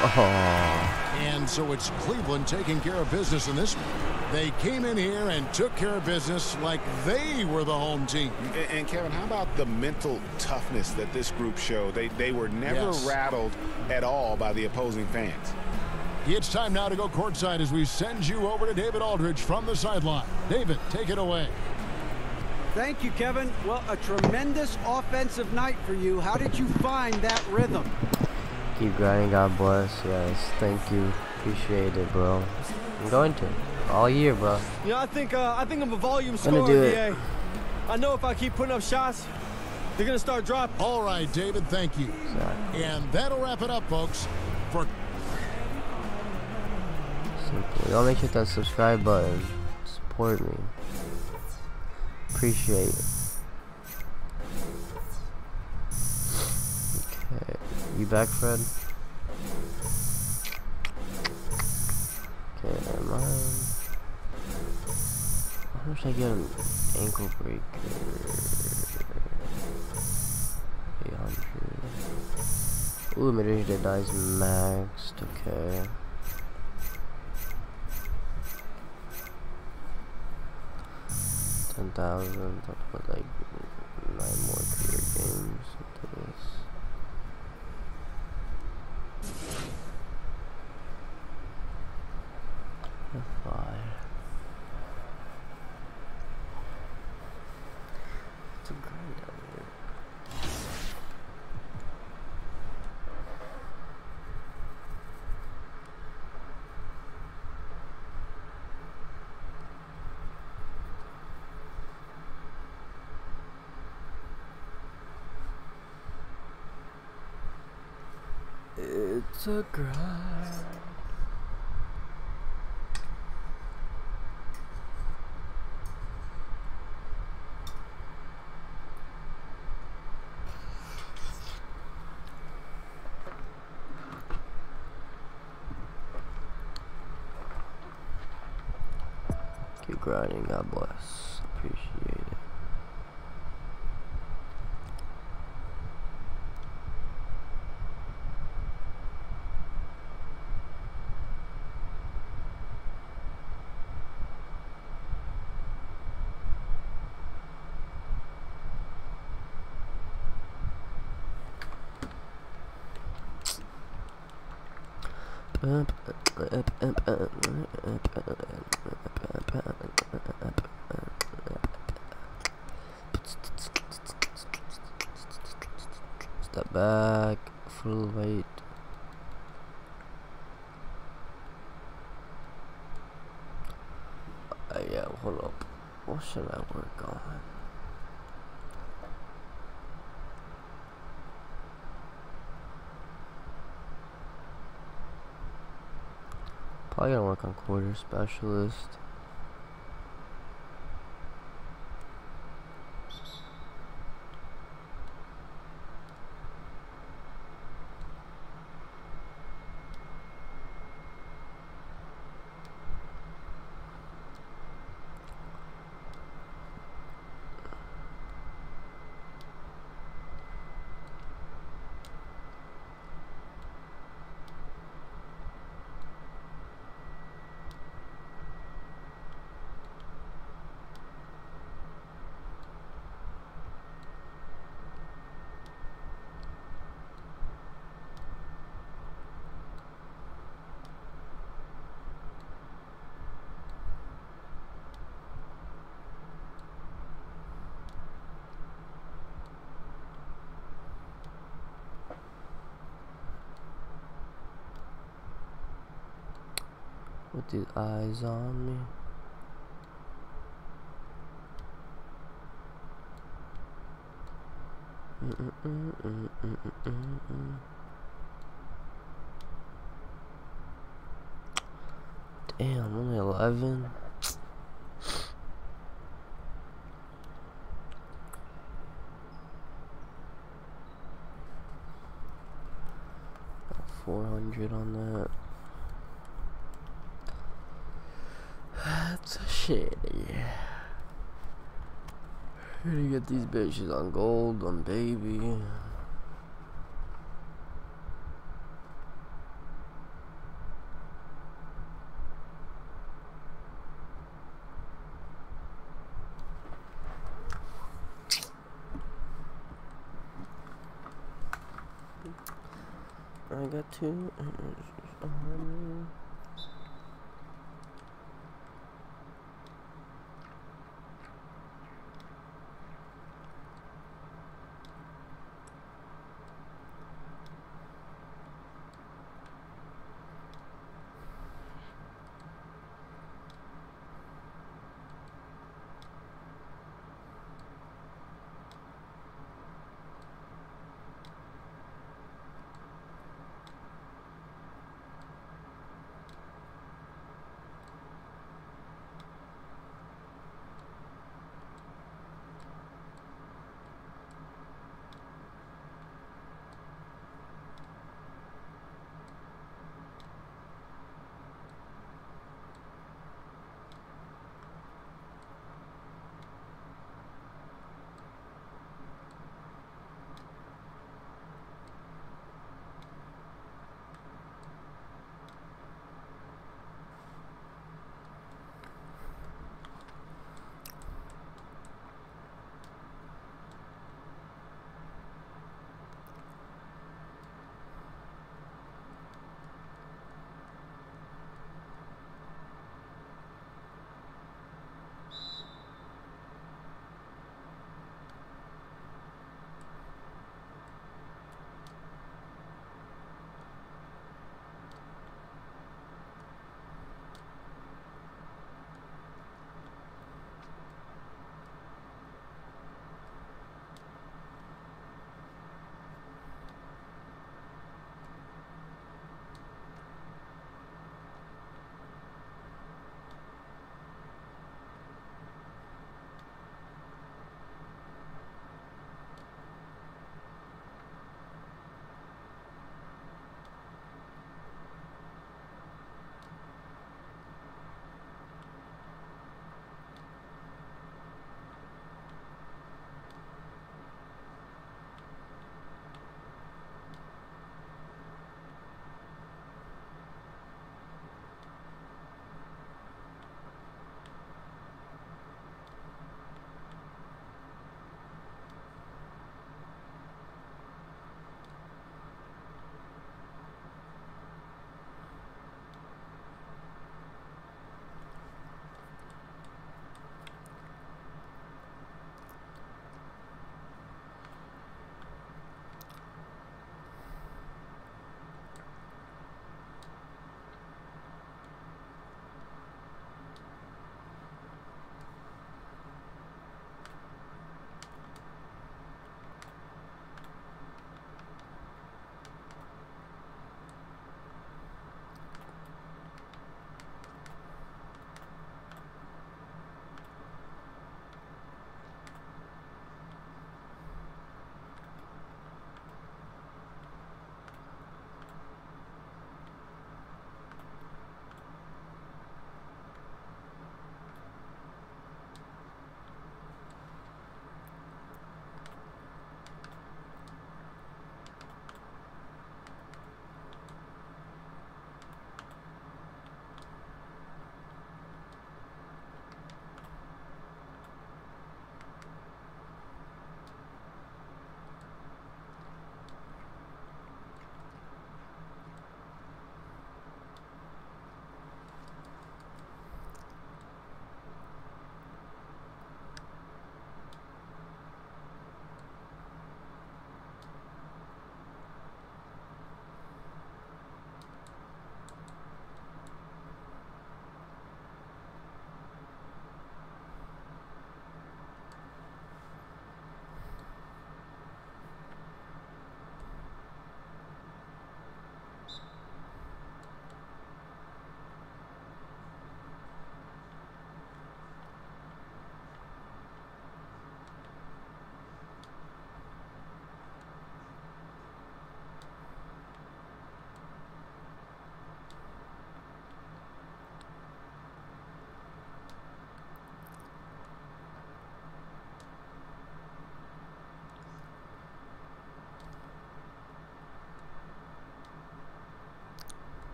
Oh. And so it's Cleveland taking care of business in this one. They came in here and took care of business like they were the home team. And Kevin, how about the mental toughness that this group showed? They were never rattled at all by the opposing fans. It's time now to go courtside as we send you over to David Aldridge from the sideline. David, take it away. Thank you, Kevin. Well, a tremendous offensive night for you. How did you find that rhythm? Keep grinding, God bless. Yes, thank you. Appreciate it, bro. I'm going to. All year, bro. You know, I think I'm a volume Gonna scorer, do it. DA. I know if I keep putting up shots, they're going to start dropping. All right, David, thank you. Exactly. And that'll wrap it up, folks. For Simple. Y'all make sure that subscribe button. Support me. Appreciate it. Okay. You back, Fred? Okay, never mind. How much I get an ankle breaker? 800. Ooh, mid-range dead dies maxed. Okay. $10,000. I'll put like 9 more career games into this. F5. It's a grind down here. It's a grind. grinding. God bless. Appreciate it. Step back, full weight. Yeah, hold up. What should I work on? Probably gonna work on quarter specialist. With these eyes on me. Damn, only 11. Got 400 on that. That's shitty. Gonna get these bitches on gold, on baby. I got two.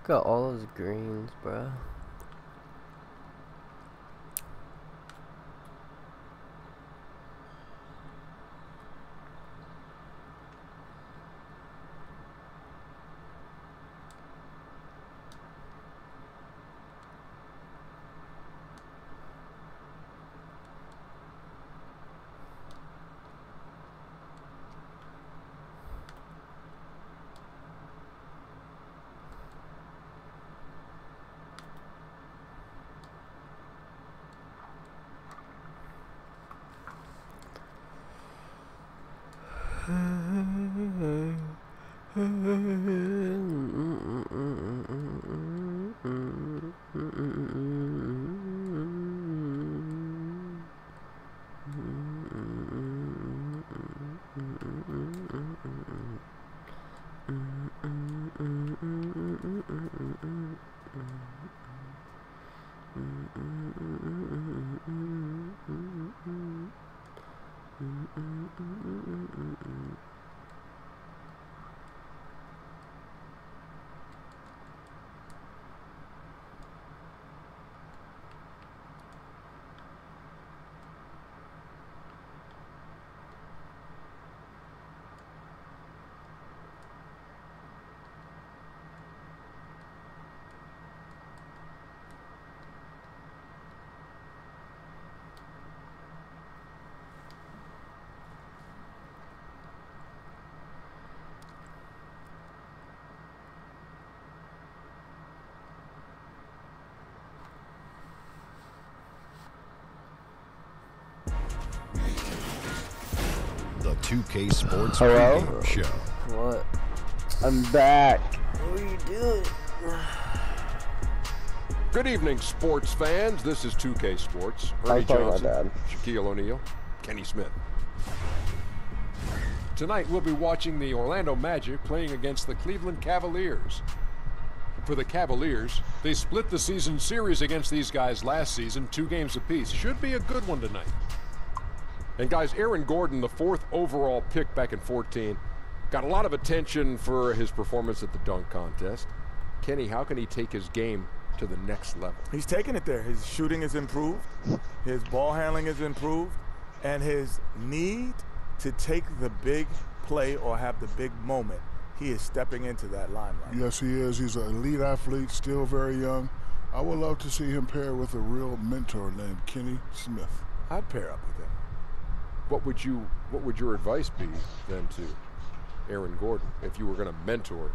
Got all those greens, bruh. The 2K Sports Hello? Pregame Show. What? I'm back. What are you doing? Good evening, sports fans. This is 2K Sports. I Ernie was talking Johnson, about Shaquille O'Neal, Kenny Smith. Tonight we'll be watching the Orlando Magic playing against the Cleveland Cavaliers. For the Cavaliers, they split the season series against these guys last season, 2 games apiece. Should be a good one tonight. And guys, Aaron Gordon, the 4th overall pick back in 14, got a lot of attention for his performance at the dunk contest. Kenny, how can he take his game to the next level? He's taking it there. His shooting is improved, his ball handling is improved, and his need to take the big play or have the big moment, he is stepping into that limelight. Yes, he is. He's an elite athlete, still very young. I would love to see him pair with a real mentor named Kenny Smith. I'd pair up with him. What would your advice be then to Aaron Gordon if you were going to mentor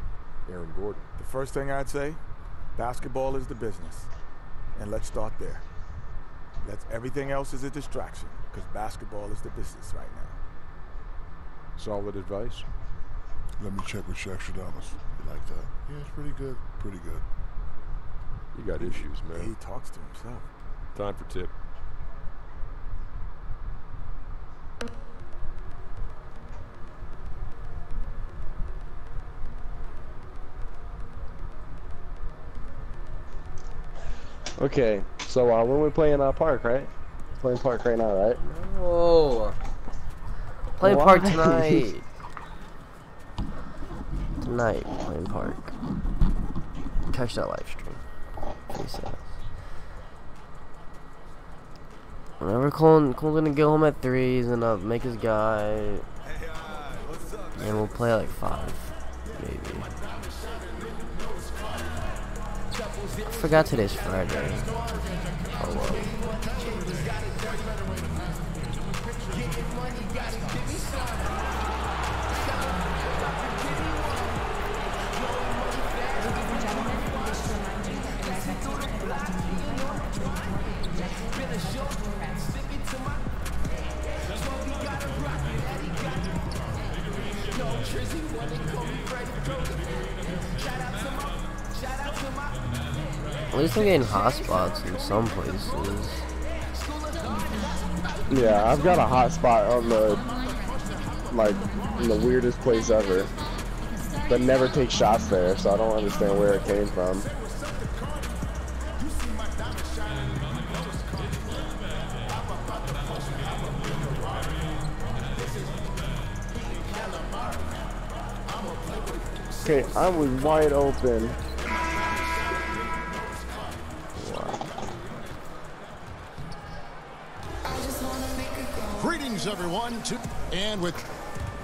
Aaron Gordon? The first thing I'd say, basketball is the business, and let's start there. Everything else is a distraction, because basketball is the business right now. Solid advice. Let me check with Shaq Shadamas. You like that? Yeah, it's pretty good. Pretty good. You got issues, man. He talks to himself. Time for tip. Okay, so when we playing park, right? Playing park right now, right? No. Playing park tonight. Tonight, playing park. Catch that live stream. Peace out. Whenever Cole's gonna get home at 3, he's gonna make his guy. And we'll play like 5, maybe. I forgot today's Friday. Oh well. At least I'm getting hotspots in some places. Yeah, I've got a hotspot on in the weirdest place ever, but never take shots there, so I don't understand where it came from. Okay, I was wide open. Greetings, everyone. And with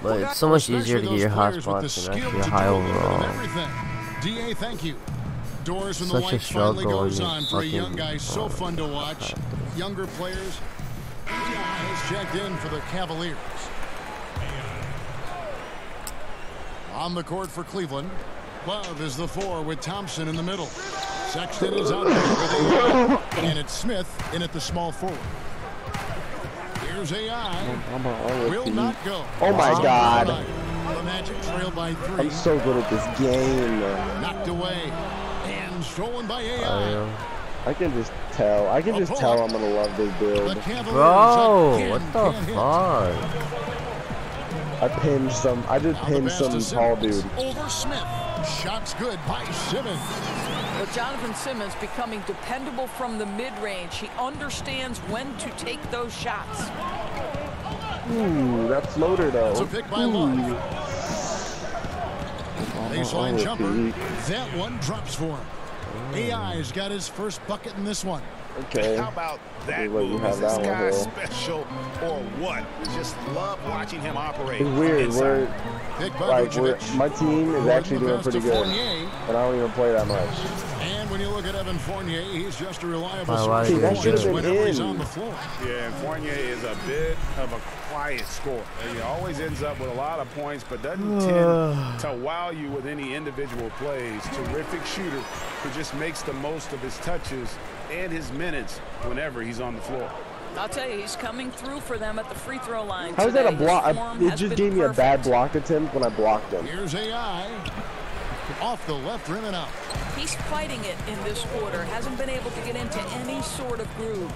But it's so much easier to get your hot spots and actually high overall. DA, thank you. Doors when the Such a light finally struggle goes when on for a young guy. So fun to watch. Younger players. Has checked in for the Cavaliers. On the court for Cleveland. Love is the 4 with Thompson in the middle. Sexton is out there with AI. And it's Smith in at the small forward. Here's AI. Will not go. Oh my God. The Magic trail by 3. I'm so good at this game. Knocked away. And stolen by AI. I can just tell. I can just tell I'm gonna love this build. Bro, what the fuck? I pinned some. I just pinned some tall dude. Over Smith. Shots good by Simmons. But Jonathan Simmons becoming dependable from the mid-range. He understands when to take those shots. Ooh, that floater though. It's a pick by Love. Baseline jumper. That one drops for him. AI's got his first bucket in this one. Okay. How about that move? Is this guy special or what? Just love watching him operate. It's weird. My team is actually doing pretty good, and I don't even play that much. And when you look at Evan Fournier, he's just a reliable source of points whenever he's on the floor. Yeah, and Fournier is a bit of a quiet scorer. He always ends up with a lot of points, but doesn't tend to wow you with any individual plays. Terrific shooter who just makes the most of his touches and his minutes whenever he's on the floor. I'll tell you, he's coming through for them at the free throw line. How is that a block? It just gave me a bad block attempt when I blocked him. Here's AI. Off the left rim and out. He's fighting it in this quarter. Hasn't been able to get into any sort of groove.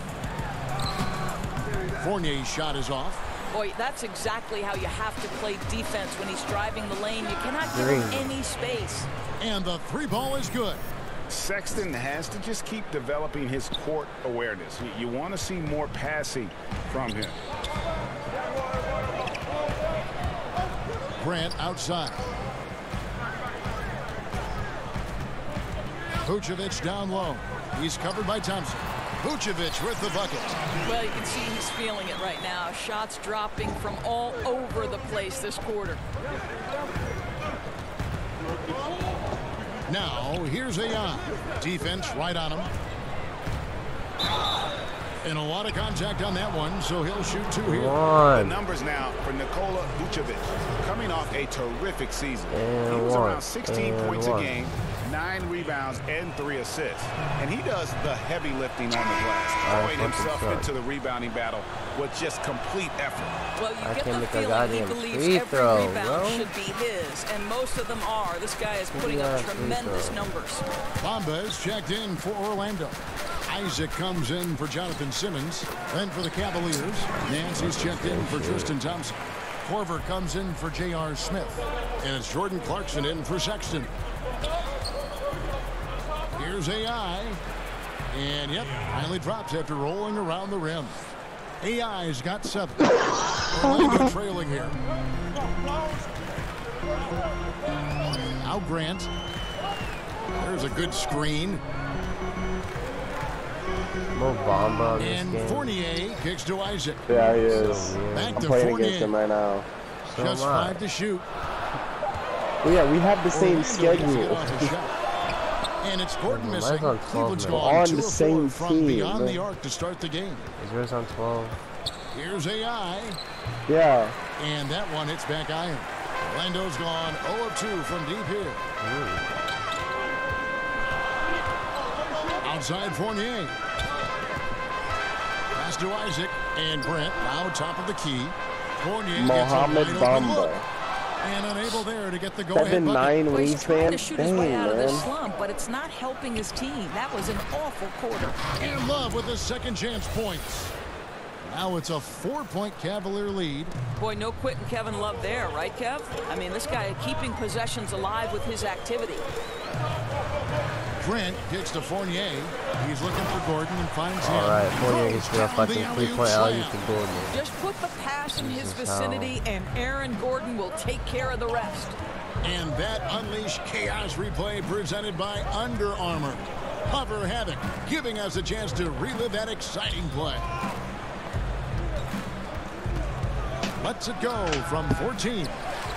Fournier's shot is off. Boy, that's exactly how you have to play defense when he's driving the lane. You cannot give him any space. And the 3 ball is good. Sexton has to just keep developing his court awareness. You want to see more passing from him. Grant outside. Vucevic down low. He's covered by Thompson. Vucevic with the bucket. Well, you can see he's feeling it right now. Shots dropping from all over the place this quarter. Now, here's AI. Defense right on him. And a lot of contact on that one, so he'll shoot 2 here. The numbers now for Nikola Vucevic. Coming off a terrific season. He was around 16 points a game, 9 rebounds, and 3 assists. And he does the heavy lifting on the glass, throwing himself into the rebounding battle with just complete effort. Well, you get the feeling he believes every rebound should be his, and most of them are. This guy is putting up tremendous numbers. Bamba is checked in for Orlando. Isaac comes in for Jonathan Simmons. Then for the Cavaliers, Nancy's checked in for Tristan Thompson. Korver comes in for J.R. Smith. And it's Jordan Clarkson in for Sexton. Here's AI. And, yep, finally drops after rolling around the rim. AI's got 7. Orlando trailing here. Now Grant. There's a good screen. No Bamba in this and game. Fournier kicks to Isaac. Yeah, he is. Back I'm to playing Fournier. against him right now. Just 5 to shoot. Well, yeah, we have the same schedule. And it's Gordon missing. Cleveland's We're gone on 2 the of 4 same from team, beyond man. the arc to start the game. Is yours on 12? Here's AI. Yeah. And that one hits back iron. Orlando's gone 0 of 2 from deep here. Outside Fournier. Pass to Isaac. And Brent now top of the key. Fournier Mohamed gets a wide open Bamba. look. And unable there to get the go-ahead 7'9" Well, he's trying to wingspan. shoot his way out of this Dang, slump, but it's not helping his team. That was an awful quarter. And Love with his second chance points. Now it's a 4-point Cavalier lead. Boy, no quitting Kevin Love there, right, Kev? I mean, this guy keeping possessions alive with his activity. Grant kicks to Fournier. He's looking for Gordon and finds him. All right, Fournier gets a fucking 3-point alley to Gordon. Just put the pass in his vicinity, and Aaron Gordon will take care of the rest. And that Unleash Chaos replay presented by Under Armour. Hover Havoc, giving us a chance to relive that exciting play. Lets it go from 14.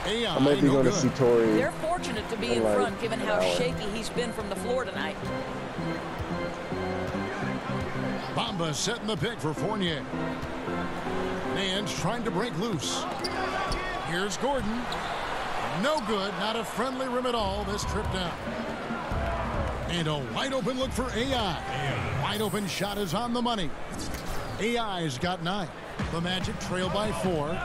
AI, I might be going to see Torrey. They're fortunate to be in front given how shaky he's been from the floor tonight. Bamba setting the pick for Fournier. Nance trying to break loose. Here's Gordon. No good. Not a friendly rim at all this trip down. And a wide open look for AI. Wide open shot is on the money. AI's got 9. The Magic trail by 4.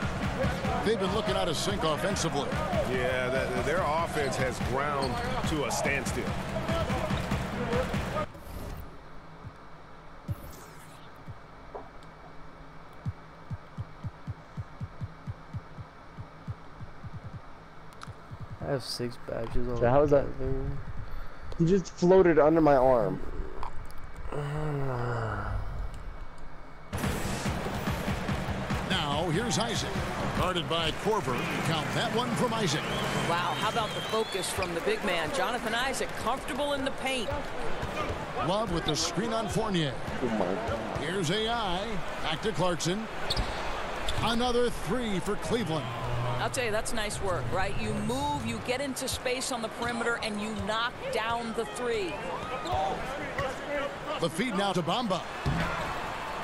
They've been looking out of sync offensively. Yeah, their offense has ground to a standstill. I have 6 badges on. So how is that? He just floated under my arm. Now here's Isaac. Guarded by Korver. Count that one from Isaac. Wow, how about the focus from the big man? Jonathan Isaac, comfortable in the paint. Love with the screen on Fournier. Here's AI. Back to Clarkson. Another 3 for Cleveland. I'll tell you, that's nice work, right? You move, you get into space on the perimeter, and you knock down the 3. The feed now to Bamba.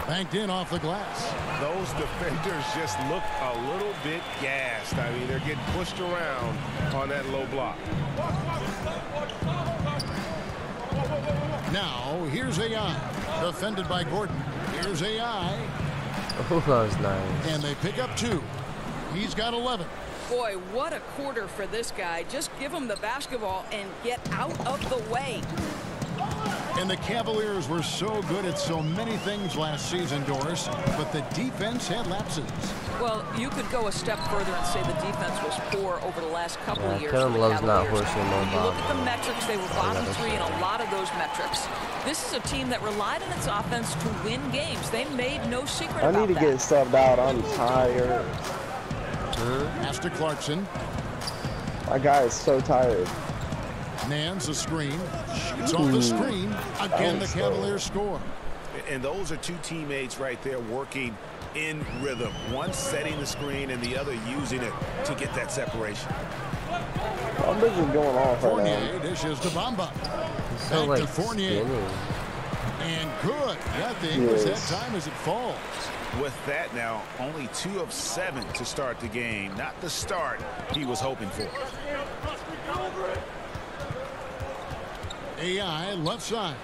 Banked in off the glass. Those defenders just look a little bit gassed. I mean, they're getting pushed around on that low block. Now, here's AI. Defended by Gordon. Here's AI. Oh, that was nice. And they pick up 2. He's got 11. Boy, what a quarter for this guy. Just give him the basketball and get out of the way. And the Cavaliers were so good at so many things last season, Doris, but the defense had lapses. Well, you could go a step further and say the defense was poor over the last couple of years. Kevin loves not horsing no When you look at the metrics, they were bottom 3 in a lot of those metrics. This is a team that relied on its offense to win games. They made no secret about that. I need to get subbed out. I'm tired. Pass to Clarkson. My guy is so tired. Nance a screen. Shoots off the screen. Again, the Cavaliers score. And those are 2 teammates right there working in rhythm. One setting the screen and the other using it to get that separation. Bamba's is going off right Fournier now. dishes to Bamba. So, Back to Fournier. Skinny. And good. That thing was that time as it falls. With that now, only 2 of 7 to start the game. Not the start he was hoping for. AI left side.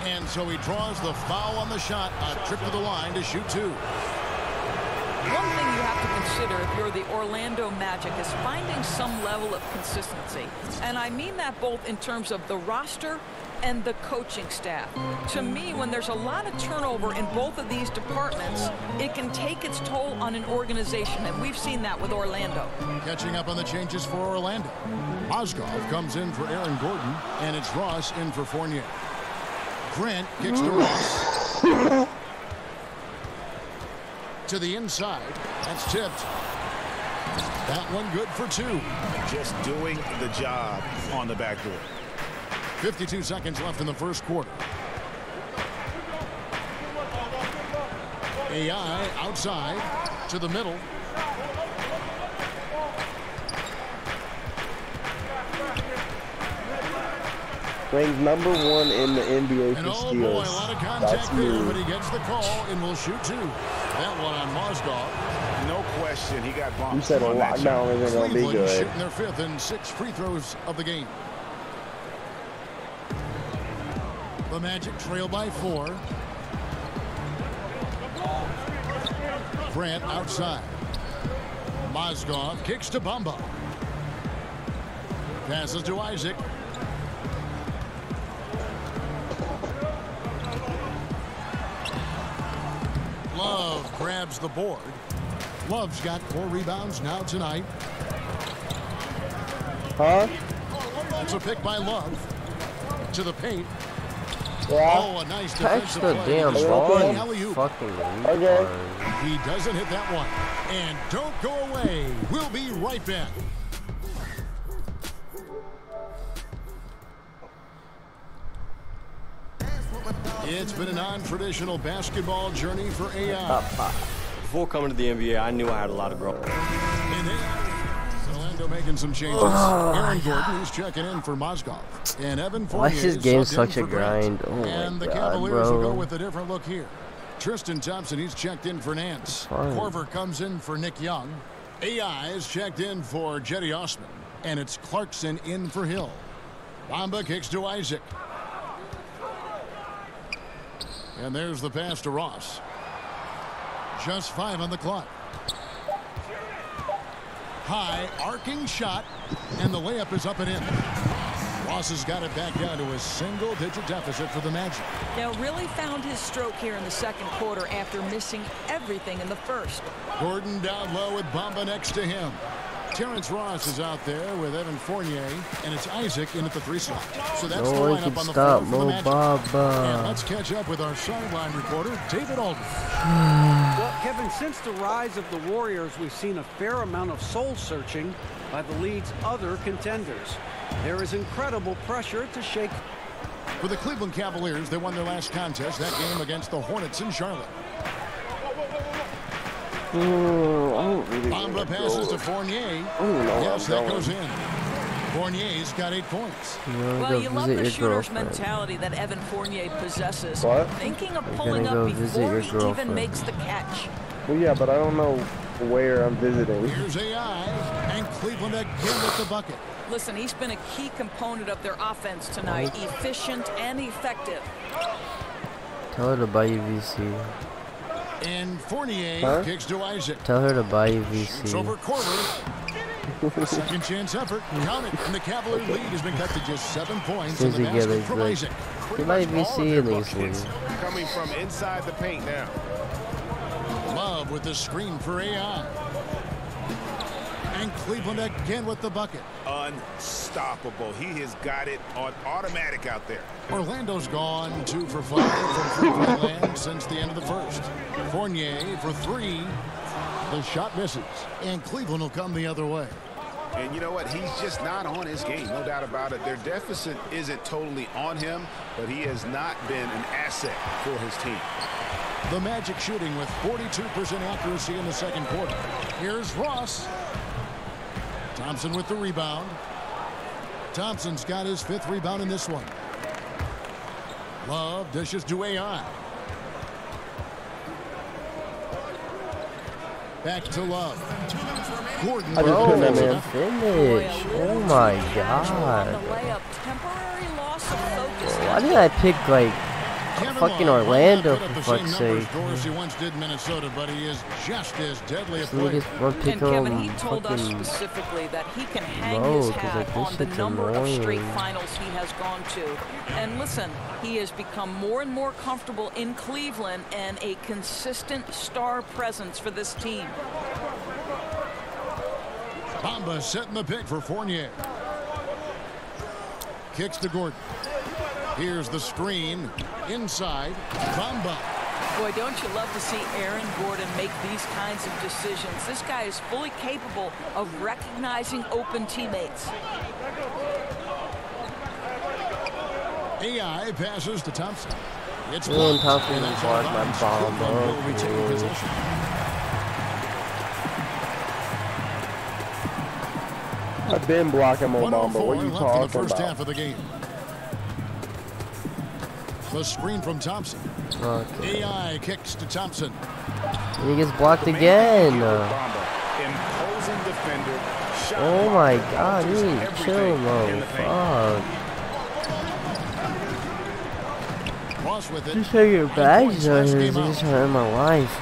And so he draws the foul on the shot. A trip to the line to shoot 2. One thing you have to consider if you're the Orlando Magic is finding some level of consistency. And I mean that both in terms of the roster and the coaching staff. To me, when there's a lot of turnover in both of these departments, it can take its toll on an organization, and we've seen that with Orlando. Catching up on the changes for Orlando. Mozgov comes in for Aaron Gordon, and it's Ross in for Fournier. Grant kicks to Ross. To the inside. That's tipped. That one good for 2. Just doing the job on the backboard. 52 seconds left in the first quarter. AI outside to the middle. Ranked number 1 in the NBA for steals. Boy, a lot of contact there, but he gets the call and will shoot 2. That one on Mozgov. No question, he got bumped. You said a lockdown isn't going to be good. Shooting their 5th and 6th free throws of the game. The Magic trail by 4. Grant outside. Mozgov kicks to Bamba. Passes to Isaac. Love grabs the board. Love's got 4 rebounds now tonight. That's a pick by Love. To the paint. Yeah. Oh, a nice Catch defensive the play. damn ball, you fucking retard. He doesn't hit that one. And don't go away. We'll be right back. It's been a non-traditional basketball journey for AI. Before coming to the NBA, I knew I had a lot of growth. Orlando making some changes. Aaron Gordon, he's checking in for Mozgov. And Evan Fournier. Why is this game such a grind? Oh and my the God, Cavaliers bro. will go with a different look here. Tristan Thompson, he's checked in for Nance. Corver comes in for Nick Young. AI is checked in for Jetty Osman. And it's Clarkson in for Hill. Bamba kicks to Isaac. And there's the pass to Ross. Just 5 on the clock. High, arcing shot, and the layup is up and in. Ross has got it back down to a single-digit deficit for the Magic. Now really found his stroke here in the second quarter after missing everything in the first. Gordon down low with Bamba next to him. Terrence Ross is out there with Evan Fournier, and it's Isaac in at the 3 slot. So that's the lineup on the floor for the Magic. And let's catch up with our sideline reporter, David Aldridge. Well, Kevin, since the rise of the Warriors, we've seen a fair amount of soul-searching by the league's other contenders. There is incredible pressure to shake. For the Cleveland Cavaliers, they won their last contest, that game against the Hornets in Charlotte. Bamba passes to Fournier. Yes, that goes in. Fournier's got 8 points. Well, you love the shooter's mentality that Evan Fournier possesses. What? Thinking of pulling up before he even makes the catch. Well, yeah, but I don't know where I'm visiting. Here's AI, and Cleveland again with the bucket. Listen, he's been a key component of their offense tonight, efficient and effective. Tell her to buy you VC. And Fournier kicks to Isaac. Tell her to buy you VC. It's over Corver. Second chance effort. Count it. And the Cavalier lead has been cut to just 7 points in the basket from Isaac. You buy VC and they see. Coming from inside the paint now. Love with the screen for AI. And Cleveland again with the bucket. Unstoppable. He has got it on automatic out there. Orlando's gone 2 for 5 from free-throw land since the end of the first. Fournier for 3. The shot misses. And Cleveland will come the other way. And you know what? He's just not on his game. No doubt about it. Their deficit isn't totally on him, but he has not been an asset for his team. The Magic shooting with 42% accuracy in the second quarter. Here's Ross. Thompson with the rebound. Thompson's got his 5th rebound in this one. Love dishes to AI. Back to Love. Gordon. Bro, man, finish. Oh my God. Why did I pick like fucking Orlando for fuck's sake? He once did Minnesota, but he is just as deadly a player. And Kevin, he told us specifically that he can hang his hat on the number of straight finals he has gone to. And listen, he has become more and more comfortable in Cleveland and a consistent star presence for this team. Bamba setting the pick for Fournier. Kicks to Gordon. Here's the screen. Inside. Bamba. Boy, don't you love to see Aaron Gordon make these kinds of decisions. This guy is fully capable of recognizing open teammates. AI passes to Thompson. It's blocked. Thompson blocked my bomb. Will retain possession. I've been blocking my bomb, but what are you talking the first about? half of the game. The screen from Thompson. Okay. AI kicks to Thompson. And he gets blocked again. Oh my God, you need to chill, bro. Fuck. With it. Just take your bags out here. This is hurting my life.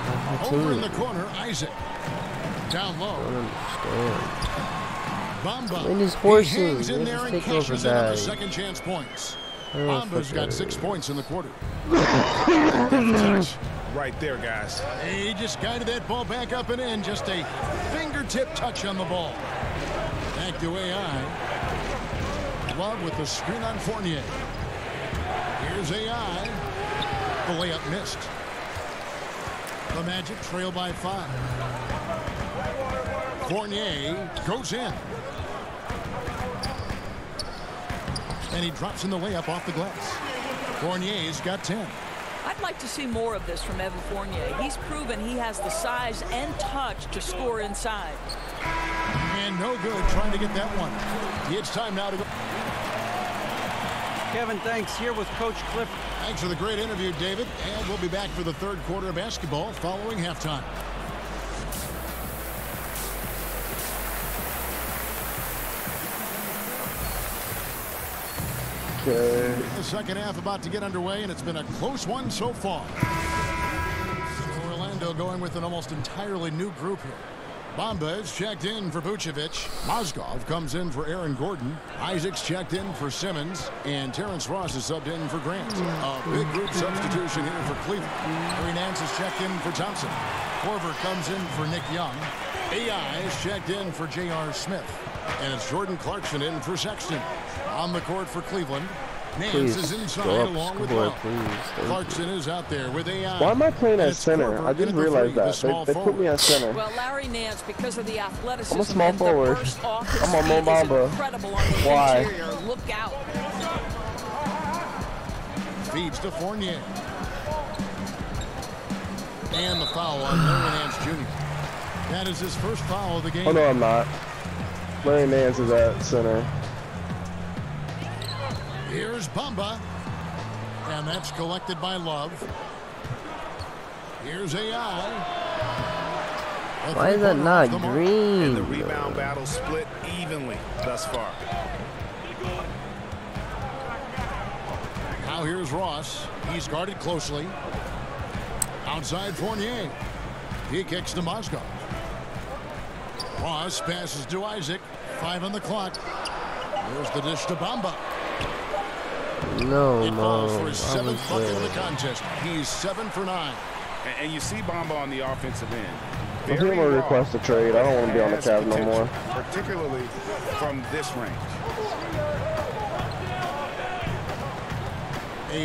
Over in the corner, Isaac. Down low. I don't understand. Bamba. I mean, his horses. In there and cashes in on the second chance points. Bamba's got 6 points in the quarter. Right there, guys. He just guided that ball back up and in. Just a fingertip touch on the ball. Back to AI. Love with the screen on Fournier. Here's AI. The layup missed. The Magic trail by 5. Fournier goes in. And he drops in the layup off the glass. Fournier's got 10. I'd like to see more of this from Evan Fournier. He's proven he has the size and touch to score inside. And no good trying to get that one. It's time now to go. Kevin, thanks. Here with Coach Cliff. Thanks for the great interview, David. And we'll be back for the third quarter of basketball following halftime. Okay. The second half about to get underway, and it's been a close one so far. So Orlando going with an almost entirely new group here. Bamba is checked in for Vucevic. Mozgov comes in for Aaron Gordon. Isaac's checked in for Simmons. And Terrence Ross is subbed in for Grant. A big group substitution here for Cleveland. Harry Nance is checked in for Thompson. Korver comes in for Nick Young. AI is checked in for J.R. Smith. And it's Jordan Clarkson in for Sexton. On the court for Cleveland. Nance is inside along with Love. Clarkson is out there with AI. Why am I playing at center? I just realized that. They put me at center. Well, Larry Nance, because of the athleticism, I'm a small forward. I'm on Mo Bamba. Why? Look out. Feeds to Fournier. And the foul on Larry Nance Jr. That is his first foul of the game. Oh, no, I'm not. Larry Nance is at center. Here's Bamba. And that's collected by Love. Here's AI. Why is that not green? And the rebound battle split evenly thus far. Now here's Ross. He's guarded closely. Outside Fournier. He kicks to Mozgov. Ross passes to Isaac. 5 on the clock. There's the dish to Bamba. No, it falls for his 7th bucket of the contest. He's 7 for 9. And you see Bamba on the offensive end. I think I'm going to request a trade. I don't want to be on the Cavs no more. Particularly from this range.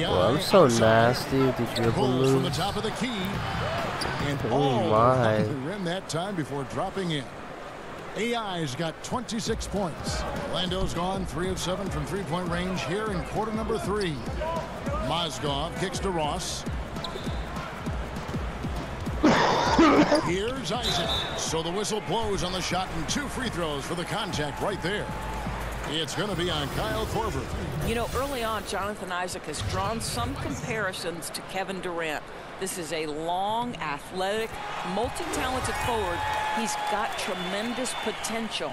Well, I'm so nasty with the dribble moves. From the top of the key. And oh my. The rim that time before dropping in. AI's got 26 points. Orlando's gone 3 of 7 from three-point range here in quarter number 3. Mozgov kicks to Ross. Here's Isaac. So the whistle blows on the shot and 2 free throws for the contact right there. It's going to be on Kyle Korver. You know, early on, Jonathan Isaac has drawn some comparisons to Kevin Durant. This is a long, athletic, multi-talented forward. He's got tremendous potential.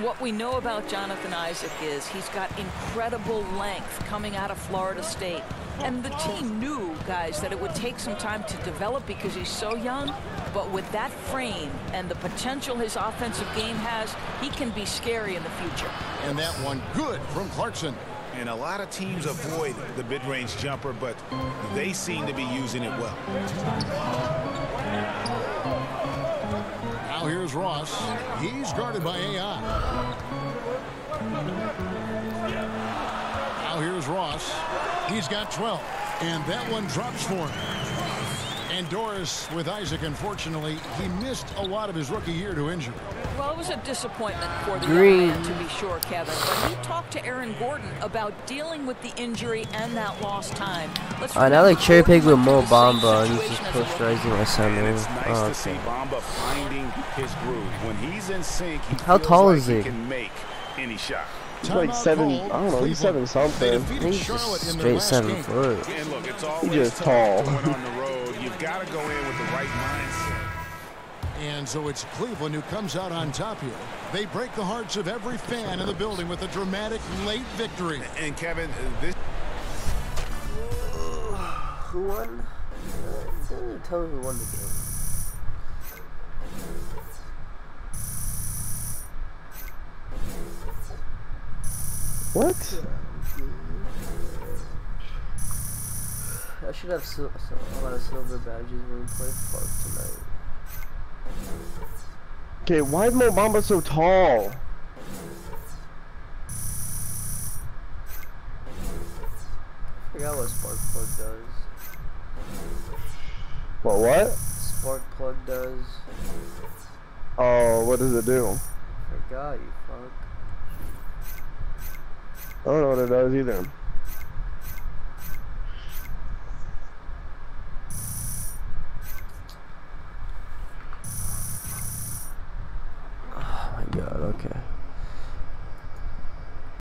What we know about Jonathan Isaac is he's got incredible length coming out of Florida State. And the team knew, guys, that it would take some time to develop because he's so young. But with that frame and the potential his offensive game has, he can be scary in the future. And that one good from Clarkson. And a lot of teams avoid the mid-range jumper, but they seem to be using it well. Now here's Ross. He's guarded by AI. Now here's Ross. He's got 12. And that one drops for him. And Doris with Isaac, unfortunately, he missed a lot of his rookie year to injury. Well, it was a disappointment for the young man, to be sure, Kevin. But he talked to Aaron Gordon about dealing with the injury and that lost time. I now like cherry pick with Mo Bamba, and he's just posterizing my center. It's nice to see Bamba finding his groove. When he's in sync, he How tall like is he? Can make any shot. He's like 7, I don't know, he's 7 something. He's just straight 7 foot. And look, it's He's always just tall. going on the road. You've got to go in with the right mindset. And so it's Cleveland who comes out on top here. They break the hearts of every fan in the building with a dramatic late victory. And Kevin, this... Who won? Tell me who won the game. What? I should have a lot of silver badges when we play Park tonight. Okay, why is Mo Bamba so tall? I forgot what Spark Plug does. What? Spark Plug does. Oh, what does it do? I forgot, you fuck. I don't know what it does either. Okay.